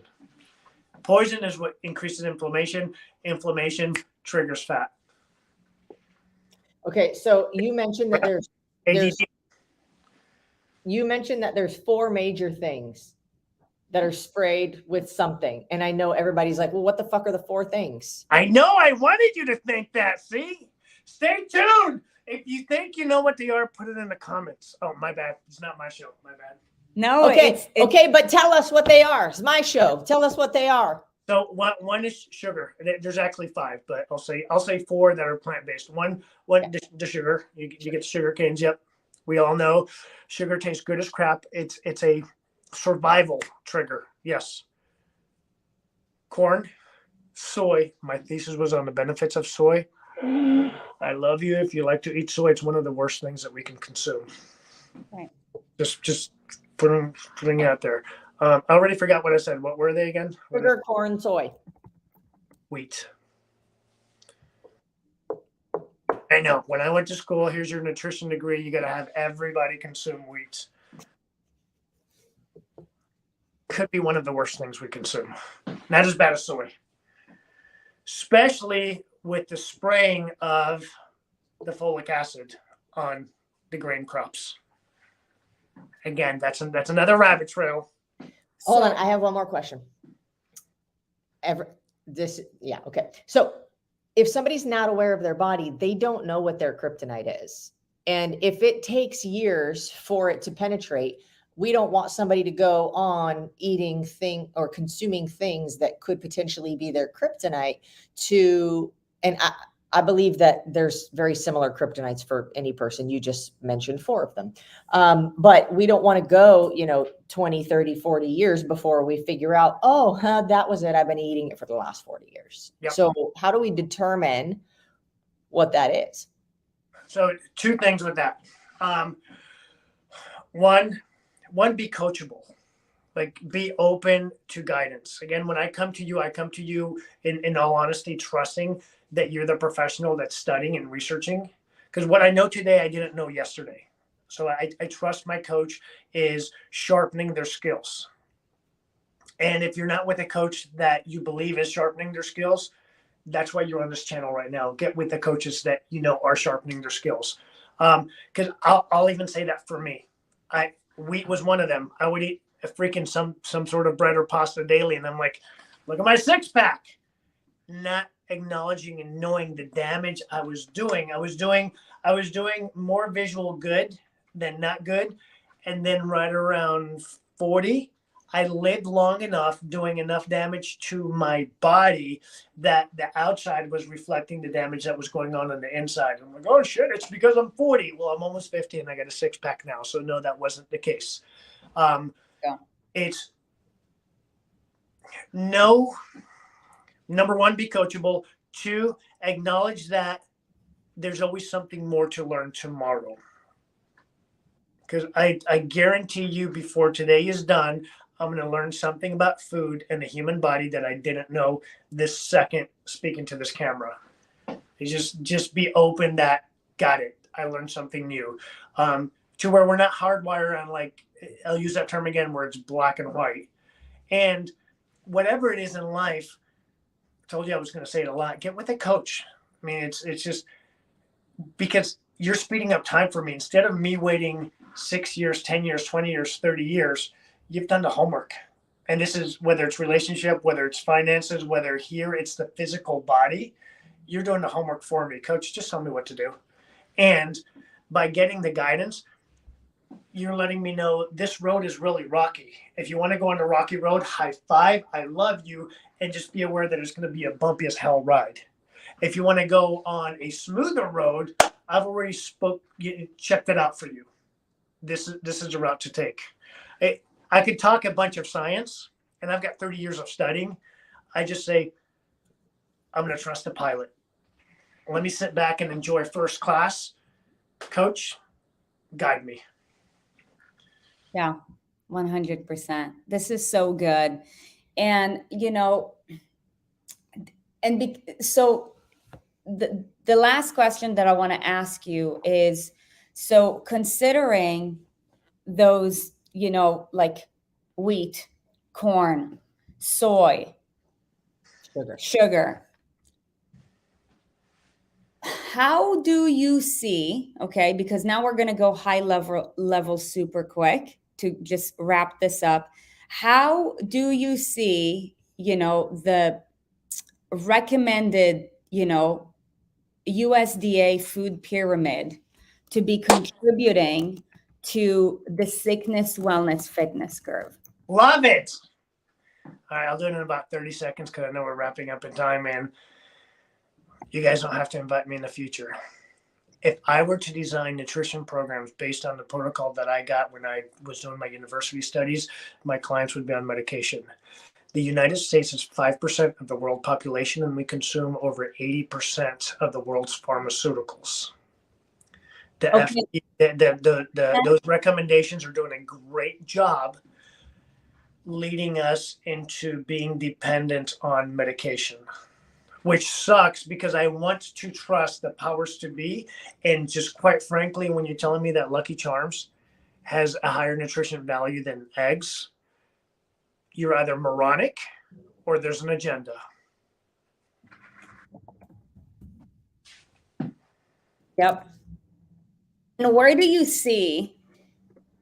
Poison is what increases inflammation. Inflammation triggers fat. Okay, so you mentioned that there's ADD. you mentioned that there's 4 major things that are sprayed with something. And I know everybody's like, well, what the fuck are the 4 things? I know. I wanted you to think that. See? Stay tuned. If you think you know what they are, put it in the comments. Oh, my bad. It's not my show. My bad. No, Okay, okay, but tell us what they are. It's my show. Tell us what they are. So one is sugar. There's actually 5, but I'll say 4 that are plant based. One the sugar. You get the sugar canes. Yep, we all know sugar tastes good as crap. It's a survival trigger. Yes. Corn, soy. My thesis was on the benefits of soy. I love you if you like to eat soy. It's one of the worst things that we can consume. Right. Just putting it out there. I already forgot what I said. What were they again? Sugar, corn, soy. Wheat. I know. When I went to school, here's your nutrition degree. You got to have everybody consume wheat. Could be one of the worst things we consume. Not as bad as soy. Especially with the spraying of the folic acid on the grain crops. Again, that's another rabbit trail. Hold on, I have one more question. Okay. So if somebody's not aware of their body, they don't know what their kryptonite is. And if it takes years for it to penetrate, we don't want somebody to go on eating or consuming things that could potentially be their kryptonite and I believe that there's very similar kryptonites for any person. You just mentioned 4 of them. But we don't want to go, 20, 30, 40 years before we figure out, that was it. I've been eating it for the last 40 years. Yep. So how do we determine what that is? So 2 things with that. One, be coachable. Like, be open to guidance. Again, when I come to you in all honesty, trusting that you're the professional that's studying and researching. Because what I know today, I didn't know yesterday. So I trust my coach is sharpening their skills. And if you're not with a coach that you believe is sharpening their skills, that's why you're on this channel right now. Get with the coaches that you know are sharpening their skills. Because I'll even say that for me. Wheat was one of them. I would eat a freaking some sort of bread or pasta daily, and I'm like, look at my 6-pack. Not acknowledging and knowing the damage I was doing. I was doing more visual good than not good. And then right around 40, I lived long enough doing enough damage to my body that the outside was reflecting the damage that was going on the inside. I'm like, oh shit, it's because I'm 40. Well, I'm almost 50 and I got a 6-pack now. So no, that wasn't the case. It's no. Number 1, be coachable. 2, acknowledge that there's always something more to learn tomorrow. Because I guarantee you before today is done, I'm going to learn something about food and the human body that I didn't know this second speaking to this camera. Just be open that, got it. I learned something new. To where we're not hardwired on, like, I'll use that term again, where it's black and white. And whatever it is in life, told you I was going to say it a lot. Get with a coach. I mean, it's just because you're speeding up time for me. Instead of me waiting 6 years, 10 years, 20 years, 30 years, you've done the homework. And this is whether it's relationship, whether it's finances, whether here it's the physical body, you're doing the homework for me. Coach, just tell me what to do. And by getting the guidance, you're letting me know this road is really rocky. If you want to go on the rocky road, high five, I love you, and just be aware that it's going to be a bumpy as hell ride. If you want to go on a smoother road, I've already checked it out for you. This is a route to take. I could talk a bunch of science, and I've got 30 years of studying, I just say, I'm going to trust the pilot. Let me sit back and enjoy first class. Coach, guide me. Yeah, 100%. This is so good. And, so the last question that I want to ask you is, so considering those, like wheat, corn, soy, sugar, how do you see, okay, because now we're going to go high level super quick to just wrap this up. How do you see, the recommended, USDA food pyramid to be contributing to the sickness, wellness, fitness curve? Love it. All right, I'll do it in about 30 seconds because I know we're wrapping up in time, and you guys don't have to invite me in the future. If I were to design nutrition programs based on the protocol that I got when I was doing my university studies, my clients would be on medication. The United States is 5% of the world population, and we consume over 80% of the world's pharmaceuticals. Those recommendations are doing a great job leading us into being dependent on medication, which sucks because I want to trust the powers to be. And just quite frankly, when you're telling me that Lucky Charms has a higher nutrition value than eggs, you're either moronic or there's an agenda. Yep. And where do you see,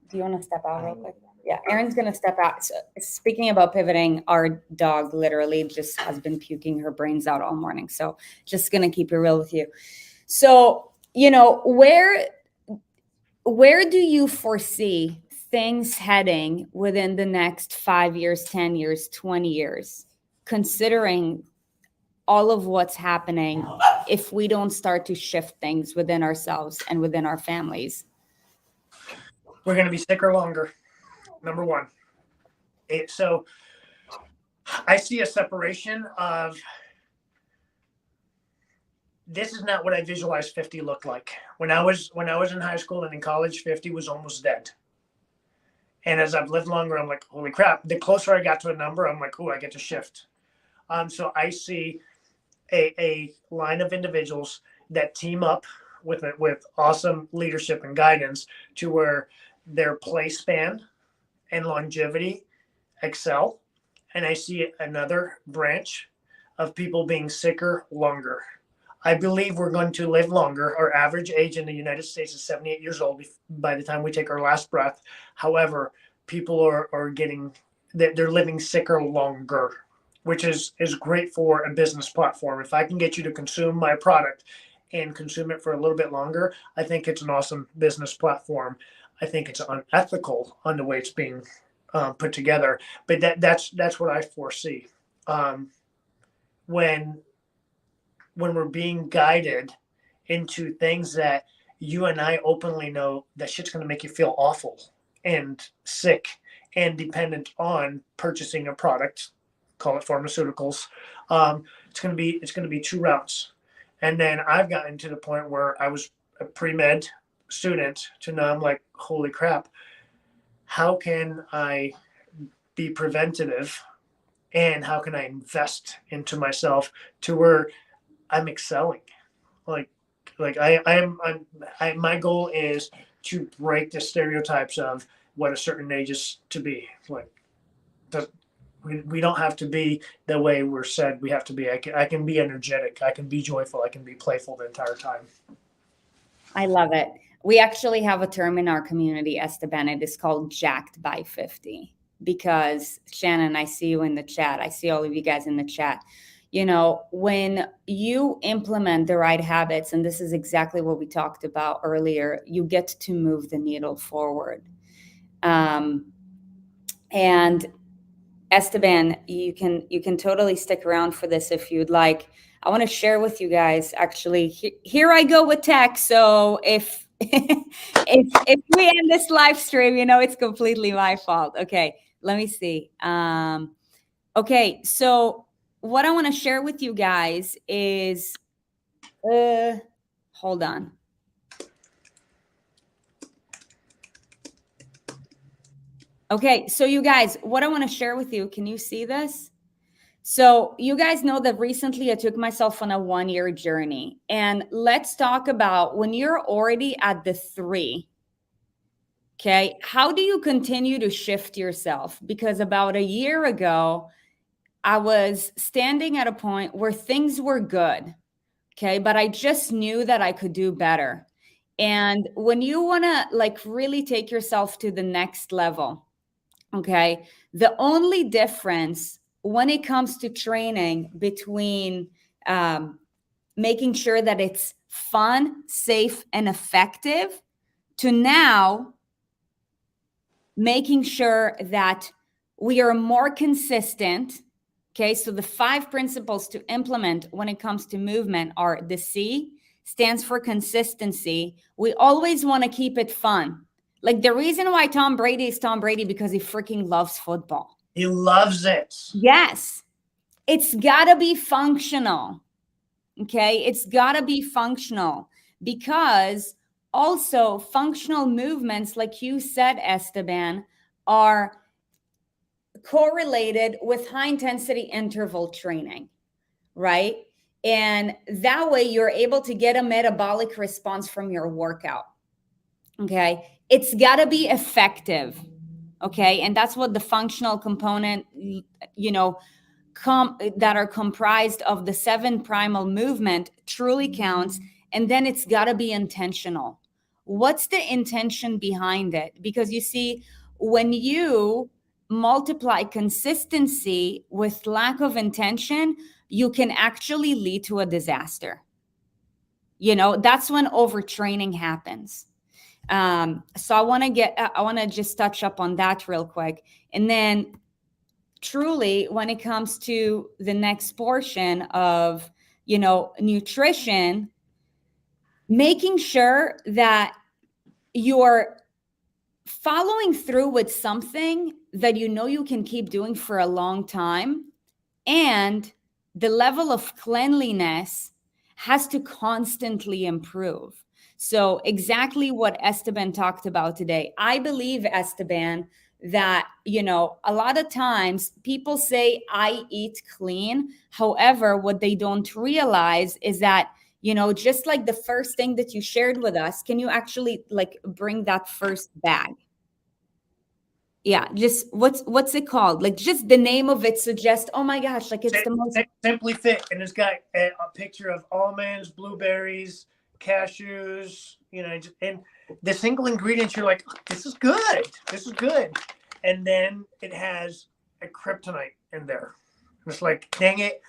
do you want to step out real quick? Yeah, Erin's going to step out. So, speaking about pivoting, our dog literally just has been puking her brains out all morning. So just going to keep it real with you. So, where do you foresee things heading within the next 5 years, 10 years, 20 years, considering all of what's happening if we don't start to shift things within ourselves and within our families? We're going to be sicker longer. Number one. So I see a separation of, this is not what I visualized 50 looked like. When I was in high school and in college, 50 was almost dead. And as I've lived longer, I'm like, holy crap. The closer I got to a number, I'm like, oh, I get to shift. So I see a line of individuals that team up with awesome leadership and guidance to where their play span and longevity excel. And I see another branch of people being sicker longer. I believe we're going to live longer. Our average age in the United States is 78 years old by the time we take our last breath. However, people are getting, they're living sicker longer, which is great for a business platform. If I can get you to consume my product and consume it for a little bit longer, I think it's an awesome business platform. I think it's unethical on the way it's being put together, but that's what I foresee. When we're being guided into things that you and I openly know that shit's going to make you feel awful and sick and dependent on purchasing a product, call it pharmaceuticals. It's going to be two routes. And then I've gotten to the point where I was a pre-med student to now I'm like, holy crap, how can I be preventative and how can I invest into myself to where I'm excelling? Like my goal is to break the stereotypes of what a certain age is to be. Like, we don't have to be the way we're said we have to be. I can be energetic. I can be joyful. I can be playful the entire time. I love it. We actually have a term in our community, Esteban. It is called jacked by 50. Because Shannon, I see you in the chat. I see all of you guys in the chat. When you implement the right habits, and this is exactly what we talked about earlier, you get to move the needle forward. And Esteban, you can totally stick around for this if you'd like. I want to share with you guys, actually, here I go with tech. So if if we end this live stream, it's completely my fault. Okay, let me see. Okay, so what I want to share with you guys is, hold on. Okay, so you guys, what I want to share with you, can you see this? So you guys know that recently I took myself on a 1-year journey. And let's talk about when you're already at the 3, okay, how do you continue to shift yourself? Because about a year ago, I was standing at a point where things were good, okay, but I just knew that I could do better. And when you want to like really take yourself to the next level, okay, the only difference when it comes to training between making sure that it's fun, safe, and effective to now making sure that we are more consistent. Okay, so the 5 principles to implement when it comes to movement are the C stands for consistency. We always want to keep it fun. Like the reason why Tom Brady is Tom Brady because he freaking loves football. He loves it. Yes, it's got to be functional. Okay, it's got to be functional because also functional movements, like you said, Esteban, are correlated with high intensity interval training, right? And that way you're able to get a metabolic response from your workout. Okay, it's got to be effective. Okay, and that's what the functional component, you know, that are comprised of the 7 primal movement truly counts. And then it's got to be intentional. What's the intention behind it? Because you see, when you multiply consistency with lack of intention, you can actually lead to a disaster. You know, that's when overtraining happens. So I want to just touch up on that real quick. And then truly, when it comes to the next portion of, you know, nutrition, making sure that you're following through with something that you know you can keep doing for a long time, and the level of cleanliness has to constantly improve. So exactly what Esteban talked about today. I believe, Esteban, that, you know, a lot of times people say I eat clean. However, what they don't realize is that, you know, just like the first thing that you shared with us, can you actually like bring that first bag? Yeah, just what's it called? Like just the name of it suggests, oh my gosh, like it's the most Simply Fit, and it's got a picture of almonds, blueberries, cashews, you know, and the single ingredients. You're like, this is good. This is good. And then it has a kryptonite in there. It's like, dang it.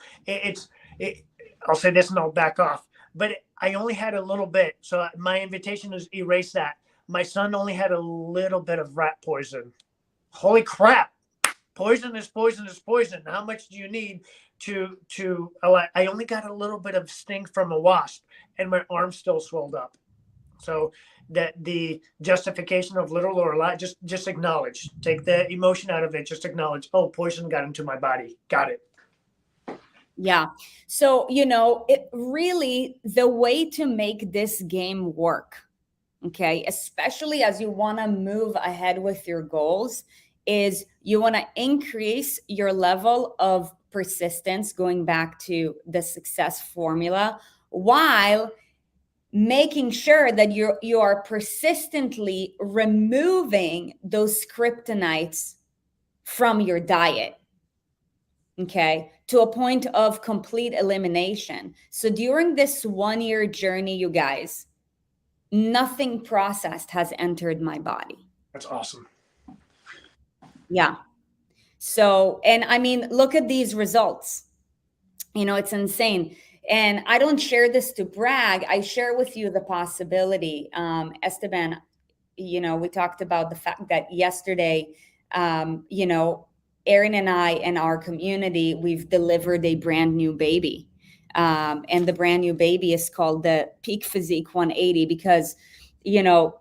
I'll say this and I'll back off. But I only had a little bit. So my invitation is erase that. My son only had a little bit of rat poison. Holy crap. Poison is poison is poison. How much do you need to I only got a little bit of sting from a wasp and my arm still swelled up. So that the justification of little or a lot, just acknowledge, take the emotion out of it, just acknowledge, oh, poison got into my body. Got it. Yeah. So, you know, it really, the way to make this game work, okay, especially as you want to move ahead with your goals, is you want to increase your level of persistence, going back to the success formula, while making sure that you are persistently removing those kryptonites from your diet, okay, to a point of complete elimination. So during this 1-year journey, you guys, nothing processed has entered my body. That's awesome. Yeah. So, and I mean, look at these results. You know, it's insane. And I don't share this to brag. I share with you the possibility. Esteban, you know, we talked about the fact that yesterday, you know, Aaron and I and our community, we've delivered a brand new baby. And the brand new baby is called the Peak Physique 180 because, you know,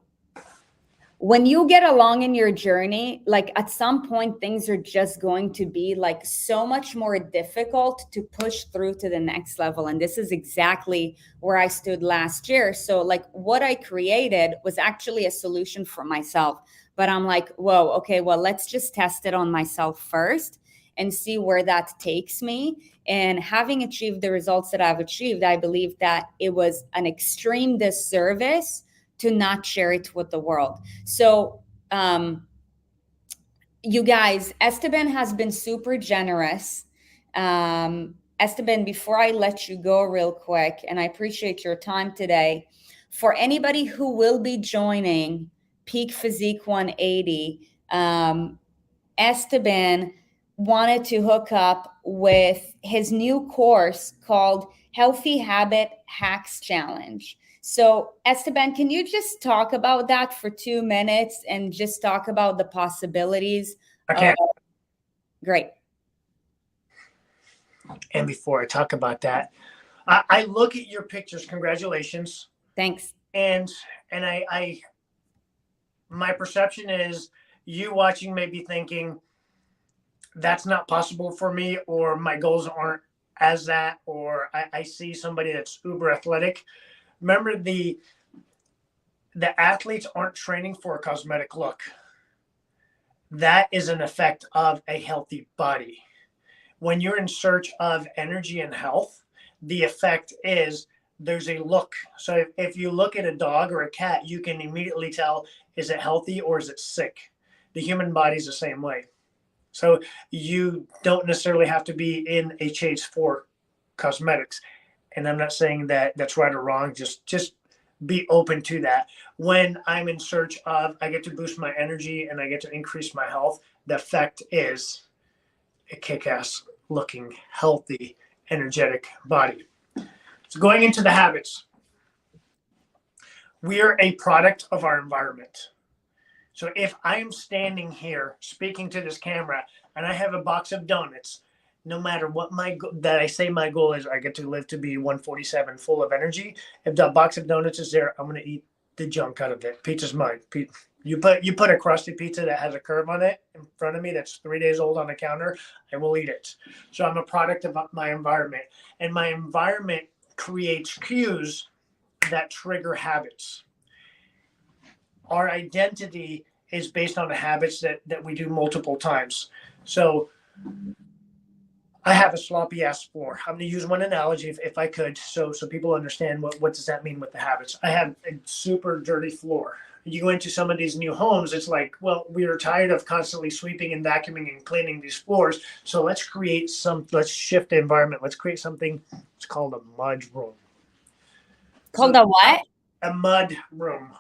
when you get along in your journey, like at some point, things are just going to be like so much more difficult to push through to the next level. And this is exactly where I stood last year. So like what I created was actually a solution for myself. But I'm like, whoa, okay, well, let's just test it on myself first and see where that takes me. And having achieved the results that I've achieved, I believe that it was an extreme disservice to not share it with the world. So, you guys, Esteban has been super generous. Esteban, before I let you go real quick, and I appreciate your time today, for anybody who will be joining Peak Physique 180, Esteban wanted to hook up with his new course called Healthy Habit Hacks Challenge. So, Esteban, can you just talk about that for 2 minutes and just talk about the possibilities? Okay. Great. And before I talk about that, I look at your pictures. Congratulations. Thanks. And I my perception is you watching may be thinking that's not possible for me, or my goals aren't as that, or I see somebody that's uber athletic. Remember, the athletes aren't training for a cosmetic look. That is an effect of a healthy body. When you're in search of energy and health, the effect is there's a look. So if you look at a dog or a cat, you can immediately tell, is it healthy or is it sick? The human body is the same way. So you don't necessarily have to be in a chase for cosmetics. And I'm not saying that that's right or wrong. Just be open to that. When I'm in search of, I get to boost my energy and I get to increase my health, the effect is a kick-ass looking, healthy, energetic body. So going into the habits, we are a product of our environment. So if I'm standing here speaking to this camera and I have a box of donuts, no matter what that I say my goal is, I get to live to be 147 full of energy. If the box of donuts is there, I'm going to eat the junk out of it. Pizza's mine. You put a crusty pizza that has a curve on it in front of me that's 3 days old on the counter, I will eat it. So I'm a product of my environment, and my environment creates cues that trigger habits. Our identity is based on the habits that we do multiple times. So I have a sloppy ass floor. I'm going to use one analogy if I could, so people understand what does that mean with the habits. I have a super dirty floor. You go into some of these new homes, it's like, well, we are tired of constantly sweeping and vacuuming and cleaning these floors. So let's shift the environment. Let's create something. It's called a mud room. Called a what? A mud room.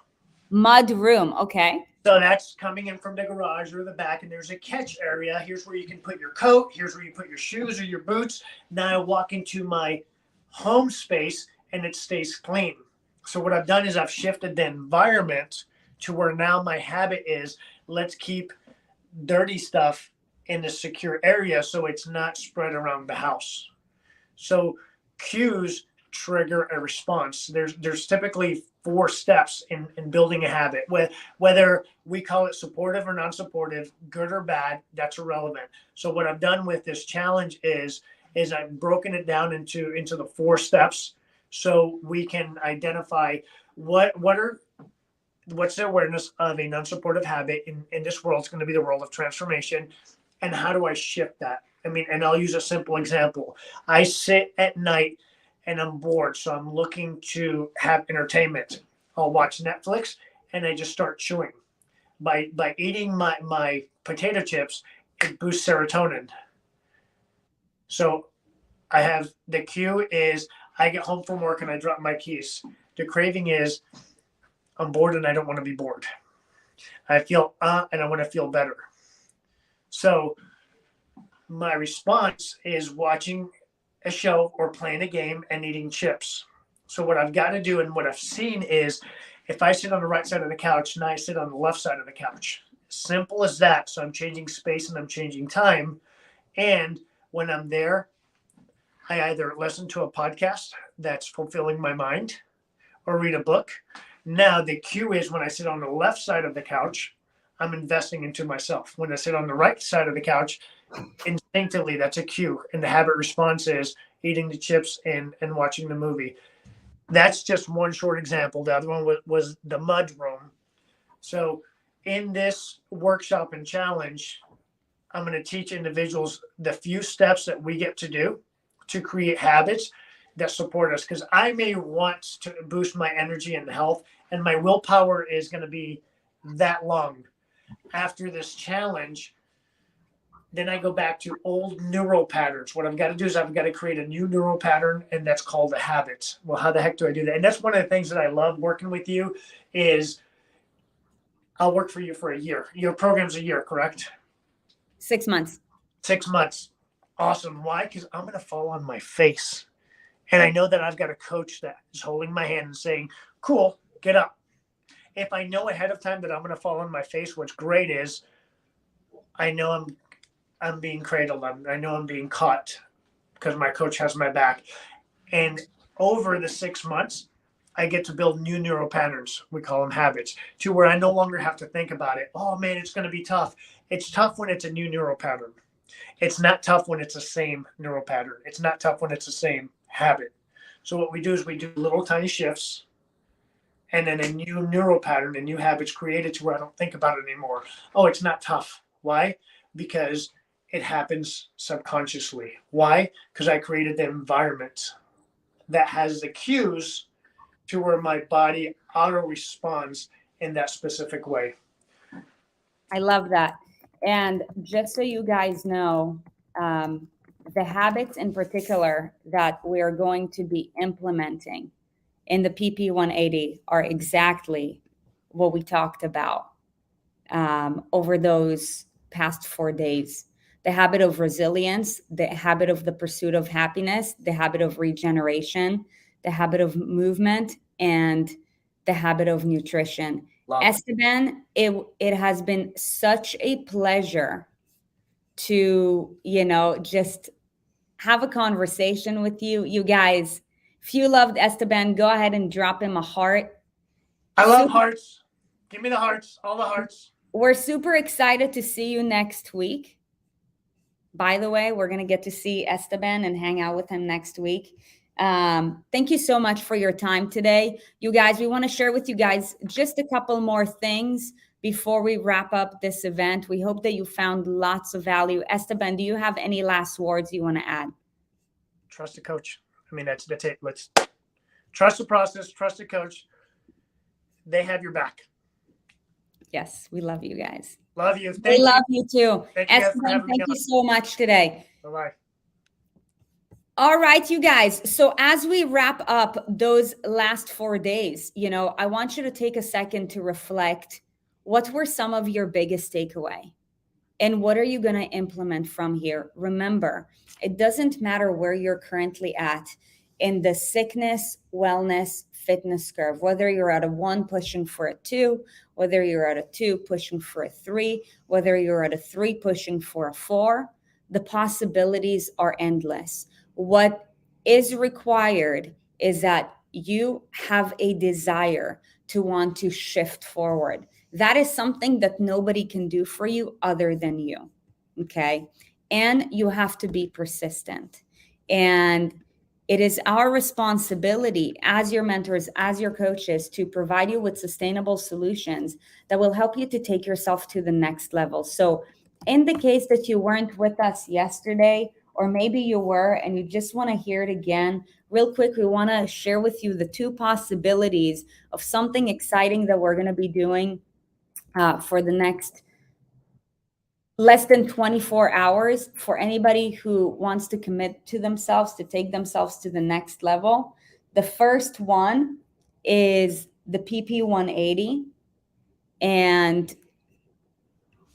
Mud room. Okay. So that's coming in from the garage or the back, and there's a catch area. Here's where you can put your coat. Here's where you put your shoes or your boots. Now I walk into my home space, and it stays clean. So what I've done is I've shifted the environment to where now my habit is, let's keep dirty stuff in a secure area so it's not spread around the house. So cues trigger a response. There's typically 4 steps in building a habit. Whether we call it supportive or non-supportive, good or bad, that's irrelevant. So what I've done with this challenge is I've broken it down into the 4 steps so we can identify what's the awareness of a non-supportive habit in this world. It's going to be the world of transformation. And how do I shift that? I mean, and I'll use a simple example. I sit at night and I'm bored, so I'm looking to have entertainment. I'll watch Netflix and I just start chewing. By eating my potato chips, it boosts serotonin. So I have the cue is I get home from work and I drop my keys. The craving is I'm bored and I don't want to be bored. I feel and I want to feel better. So my response is watching a show or playing a game and eating chips. So what I've got to do and what I've seen is if I sit on the right side of the couch, now I sit on the left side of the couch. Simple as that. So I'm changing space and I'm changing time. And when I'm there, I either listen to a podcast that's fulfilling my mind or read a book. Now the cue is when I sit on the left side of the couch, I'm investing into myself. When I sit on the right side of the couch, instinctively, that's a cue. And the habit response is eating the chips and watching the movie. That's just one short example. The other one was the mud room. So in this workshop and challenge, I'm going to teach individuals the few steps that we get to do to create habits that support us. Because I may want to boost my energy and health, and my willpower is going to be that long. After this challenge, then I go back to old neural patterns. What I've got to do is I've got to create a new neural pattern, and that's called a habit. Well, how the heck do I do that? And that's one of the things that I love working with you is I'll work for you for a year. Your program's a year, correct? 6 months. 6 months. Awesome. Why? Because I'm going to fall on my face. And I know that I've got a coach that is holding my hand and saying, cool, get up. If I know ahead of time that I'm going to fall on my face, what's great is I know I'm being cradled. I know I'm being caught because my coach has my back. And over the 6 months, I get to build new neural patterns. We call them habits, to where I no longer have to think about it. Oh man, it's going to be tough. It's tough when it's a new neural pattern. It's not tough when it's the same neural pattern. It's not tough when it's the same habit. So what we do is we do little tiny shifts, and then a new neural pattern, a new habit's created to where I don't think about it anymore. Oh, it's not tough. Why? Because it happens subconsciously. Why? Because I created the environment that has the cues to where my body auto responds in that specific way. I love that. And just so you guys know, the habits in particular that we're going to be implementing in the PP 180 are exactly what we talked about over those past 4 days. The habit of resilience, the habit of the pursuit of happiness, the habit of regeneration, the habit of movement, and the habit of nutrition. Love. Esteban, it has been such a pleasure to, just have a conversation with you. You guys, if you loved Esteban, go ahead and drop him a heart. I love hearts. Give me the hearts, all the hearts. We're super excited to see you next week. By the way, we're going to get to see Esteban and hang out with him next week. Thank you so much for your time today. You guys, we want to share with you guys just a couple more things before we wrap up this event. We hope that you found lots of value. Esteban, do you have any last words you want to add? Trust the coach. I mean, that's it. Let's trust the process, trust the coach. They have your back. Yes, we love you guys. Love you. We love you too. Thank you Esteban, thank you so much today. Bye-bye. All right, you guys. So as we wrap up those last 4 days, I want you to take a second to reflect. What were some of your biggest takeaway? And what are you going to implement from here? Remember, it doesn't matter where you're currently at in the sickness, wellness, fitness curve, whether you're at a 1 pushing for a 2, whether you're at a 2 pushing for a 3, whether you're at a 3 pushing for a 4, the possibilities are endless. What is required is that you have a desire to want to shift forward. That is something that nobody can do for you other than you, okay? And you have to be persistent. And it is our responsibility as your mentors, as your coaches, to provide you with sustainable solutions that will help you to take yourself to the next level. So in the case that you weren't with us yesterday, or maybe you were and you just want to hear it again, real quick, we want to share with you the 2 possibilities of something exciting that we're going to be doing for the next less than 24 hours for anybody who wants to commit to themselves, to take themselves to the next level. The first one is the PP 180. And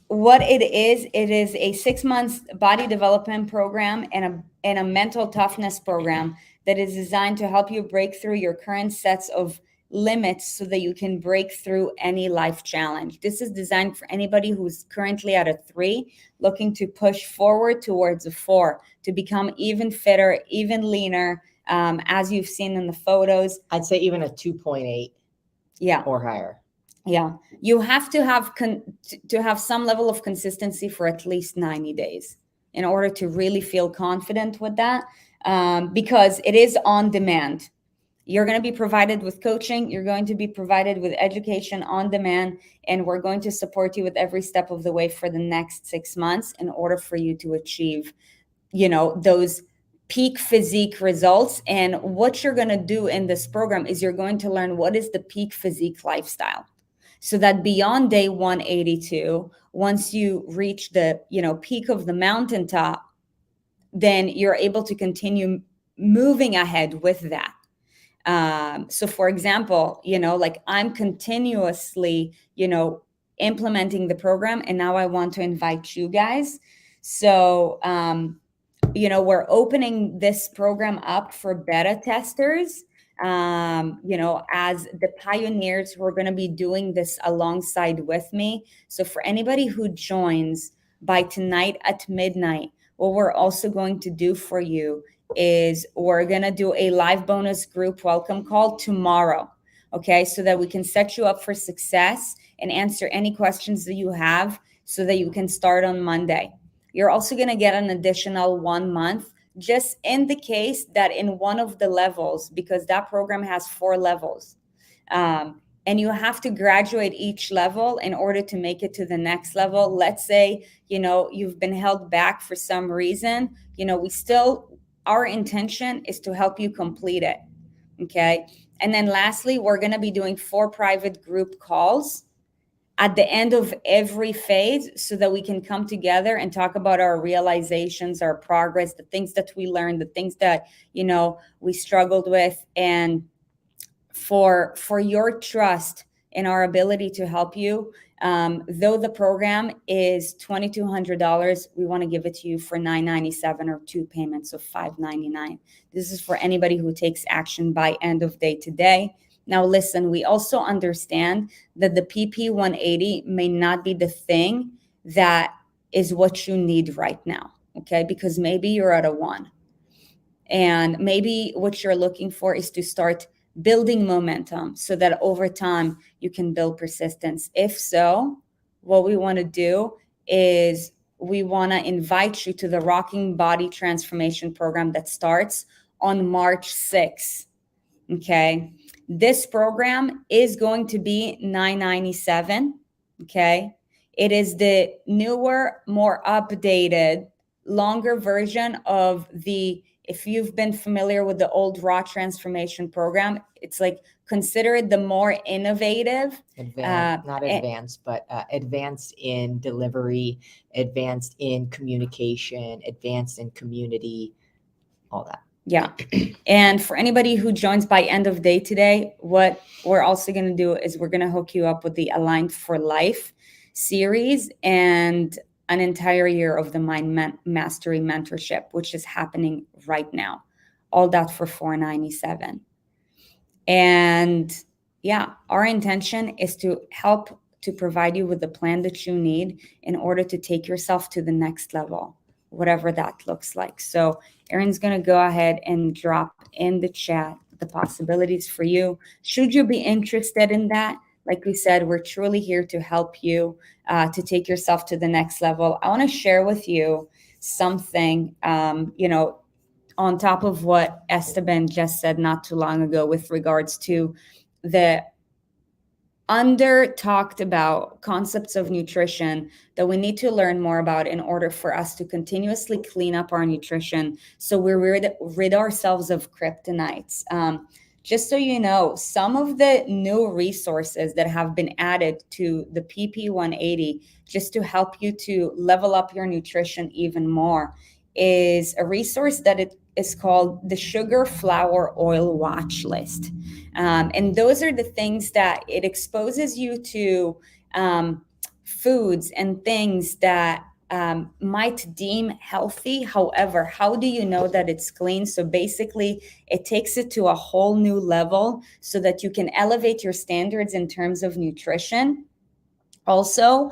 what it is a 6 months body development program and a mental toughness program that is designed to help you break through your current sets of limits so that you can break through any life challenge. This is designed for anybody who's currently at a 3, looking to push forward towards a 4, to become even fitter, even leaner, as you've seen in the photos. I'd say even a 2.8. Yeah. or higher. Yeah. You have to have to have some level of consistency for at least 90 days in order to really feel confident with that, because it is on demand. You're going to be provided with coaching. You're going to be provided with education on demand. And we're going to support you with every step of the way for the next 6 months in order for you to achieve, those peak physique results. And what you're going to do in this program is you're going to learn what is the peak physique lifestyle. So that beyond day 182, once you reach the, peak of the mountaintop, then you're able to continue moving ahead with that. So for example, like I'm continuously, implementing the program, and now I want to invite you guys. So, we're opening this program up for beta testers, as the pioneers who are going to be doing this alongside with me. So for anybody who joins by tonight at midnight, what we're also going to do for you is we're going to do a live bonus group welcome call tomorrow. Okay. So that we can set you up for success and answer any questions that you have so that you can start on Monday. You're also going to get an additional 1 month just in the case that in one of the levels, because that program has 4 levels, and you have to graduate each level in order to make it to the next level. Let's say, you've been held back for some reason, our intention is to help you complete it. Okay. And then lastly, we're going to be doing 4 private group calls at the end of every phase so that we can come together and talk about our realizations, our progress, the things that we learned, the things that, we struggled with. And for your trust in our ability to help you, though the program is $2,200, we want to give it to you for $997 or 2 payments of $599. This is for anybody who takes action by end of day today. Now, listen, we also understand that the PP 180 may not be the thing that is what you need right now, okay? Because maybe you're at a 1. And maybe what you're looking for is to start building momentum so that over time you can build persistence. If so, what we want to do is we want to invite you to the Rocking Body Transformation Program that starts on March 6th, okay? This program is going to be $997, okay? It is the newer, more updated, longer version of if you've been familiar with the old Raw Transformation Program, it's like considered the more innovative. Not advanced, but advanced in delivery, advanced in communication, advanced in community, all that. Yeah. And for anybody who joins by end of day today, what we're also going to do is we're going to hook you up with the Aligned for Life series and an entire year of the Mind Mastery Mentorship, which is happening right now. All that for $497. And yeah, our intention is to help to provide you with the plan that you need in order to take yourself to the next level, whatever that looks like. So Erin's going to go ahead and drop in the chat the possibilities for you. Should you be interested in that? Like we said, we're truly here to help you to take yourself to the next level. I want to share with you something, on top of what Esteban just said not too long ago with regards to the under talked about concepts of nutrition that we need to learn more about in order for us to continuously clean up our nutrition so we rid ourselves of kryptonites. Just so you know, some of the new resources that have been added to the PP 180 just to help you to level up your nutrition even more is a resource that it is called the Sugar Flour Oil Watch List. And those are the things that it exposes you to foods and things that might deem healthy. However, how do you know that it's clean? So basically, it takes it to a whole new level so that you can elevate your standards in terms of nutrition. Also,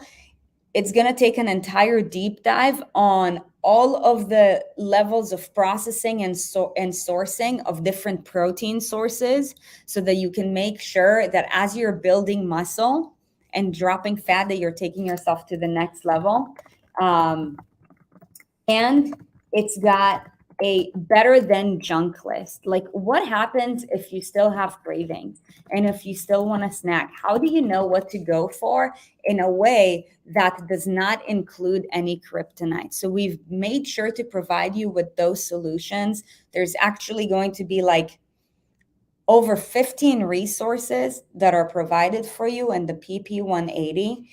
it's going to take an entire deep dive on all of the levels of processing and sourcing of different protein sources, so that you can make sure that as you're building muscle and dropping fat, that you're taking yourself to the next level. And it's got a better than junk list. Like, what happens if you still have cravings and if you still want to snack? How do you know what to go for in a way that does not include any kryptonite? So we've made sure to provide you with those solutions. There's actually going to be like over 15 resources that are provided for you in the PP 180,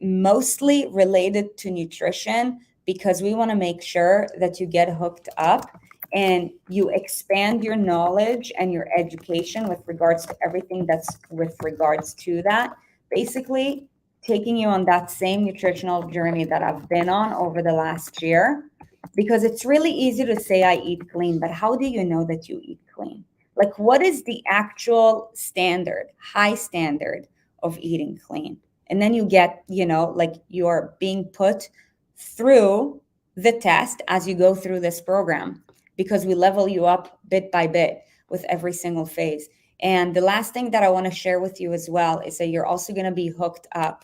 mostly related to nutrition, because we want to make sure that you get hooked up and you expand your knowledge and your education with regards to everything that's with regards to that. Basically, taking you on that same nutritional journey that I've been on over the last year, because it's really easy to say I eat clean, but how do you know that you eat clean? Like, what is the actual standard, high standard of eating clean? And then you get, like, you're being put through the test as you go through this program, because we level you up bit by bit with every single phase. And the last thing that I want to share with you as well is that you're also going to be hooked up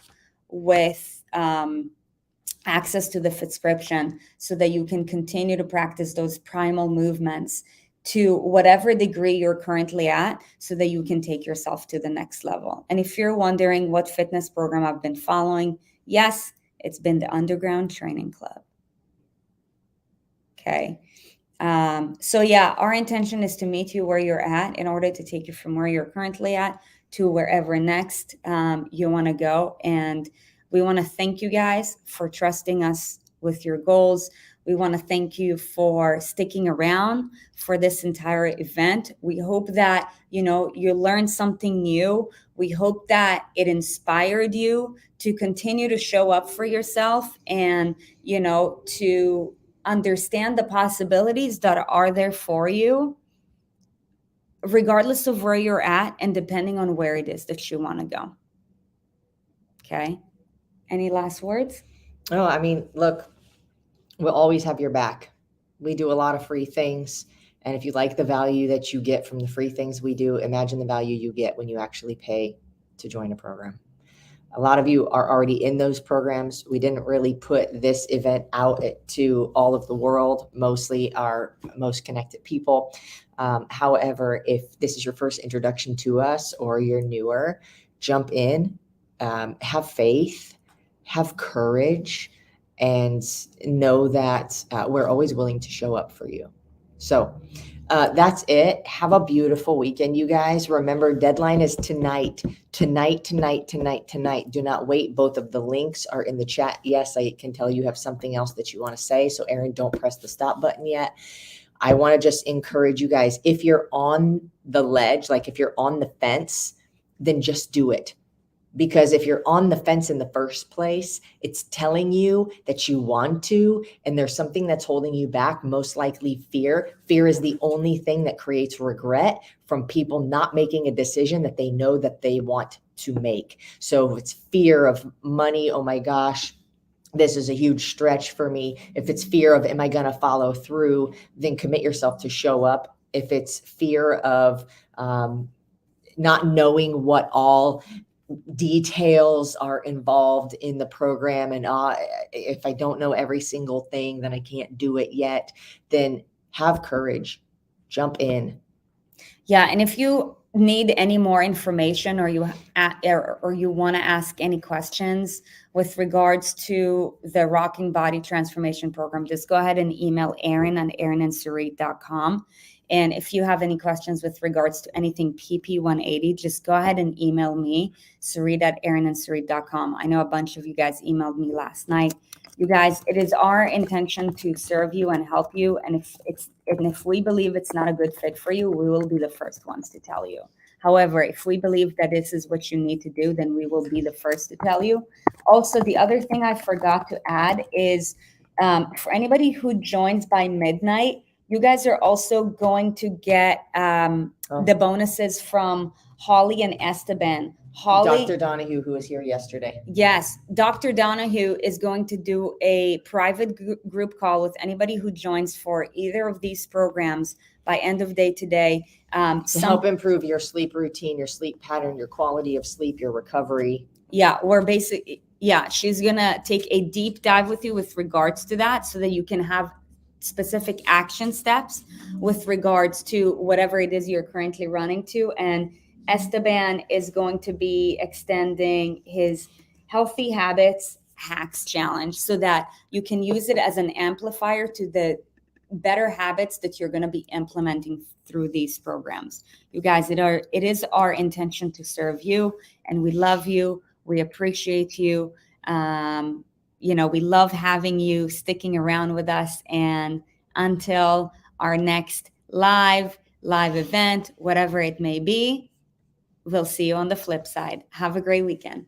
with access to the Fitscription, so that you can continue to practice those primal movements to whatever degree you're currently at, so that you can take yourself to the next level. And if you're wondering what fitness program I've been following, yes, it's been the Underground Training Club. Okay. So yeah, our intention is to meet you where you're at in order to take you from where you're currently at to wherever next you want to go. And we want to thank you guys for trusting us with your goals. We want to thank you for sticking around for this entire event. We hope that, you learned something new. We hope that it inspired you to continue to show up for yourself and, to understand the possibilities that are there for you, regardless of where you're at and depending on where it is that you want to go. Okay. Any last words? Oh, I mean, look, we'll always have your back. We do a lot of free things. And if you like the value that you get from the free things we do, imagine the value you get when you actually pay to join a program. A lot of you are already in those programs. We didn't really put this event out to all of the world, mostly our most connected people. However, if this is your first introduction to us or you're newer, jump in, have faith, have courage, and know that we're always willing to show up for you. So that's it. Have a beautiful weekend, you guys. Remember, deadline is tonight. Do not wait. Both of the links are in the chat. Yes, I can tell you have something else that you want to say. So Erin, don't press the stop button yet. I want to just encourage you guys, if you're on the ledge, like if you're on the fence, then just do it. Because if you're on the fence in the first place, it's telling you that you want to, and there's something that's holding you back, most likely fear. Fear is the only thing that creates regret from people not making a decision that they know that they want to make. So if it's fear of money, oh my gosh, this is a huge stretch for me. If it's fear of, am I going to follow through, then commit yourself to show up. If it's fear of not knowing what all details are involved in the program, and if I don't know every single thing, then I can't do it yet, then have courage, jump in. Yeah, and if you need any more information or you want to ask any questions with regards to the Rocking Body Transformation Program, just go ahead and email Erin at erinandsarit.com. And if you have any questions with regards to anything PP 180, just go ahead and email me, Sarit at erinandsarit.com. I know a bunch of you guys emailed me last night. You guys, it is our intention to serve you and help you. And if we believe it's not a good fit for you, we will be the first ones to tell you. However, if we believe that this is what you need to do, then we will be the first to tell you. Also, the other thing I forgot to add is for anybody who joins by midnight, you guys are also going to get the bonuses from Holly and Esteban. Holly, Dr. Donahue, who was here yesterday. yes, Dr. Donahue is going to do a private group call with anybody who joins for either of these programs by end of day today. To help improve your sleep routine, your sleep pattern, your quality of sleep, your recovery. Yeah, she's gonna take a deep dive with you with regards to that so that you can have specific action steps with regards to whatever it is you're currently running to. And Esteban is going to be extending his healthy habits hacks challenge so that you can use it as an amplifier to the better habits that you're going to be implementing through these programs. You guys, it is our intention to serve you, and we love you. We appreciate you. We love having you sticking around with us. And until our next live event, whatever it may be, we'll see you on the flip side. Have a great weekend.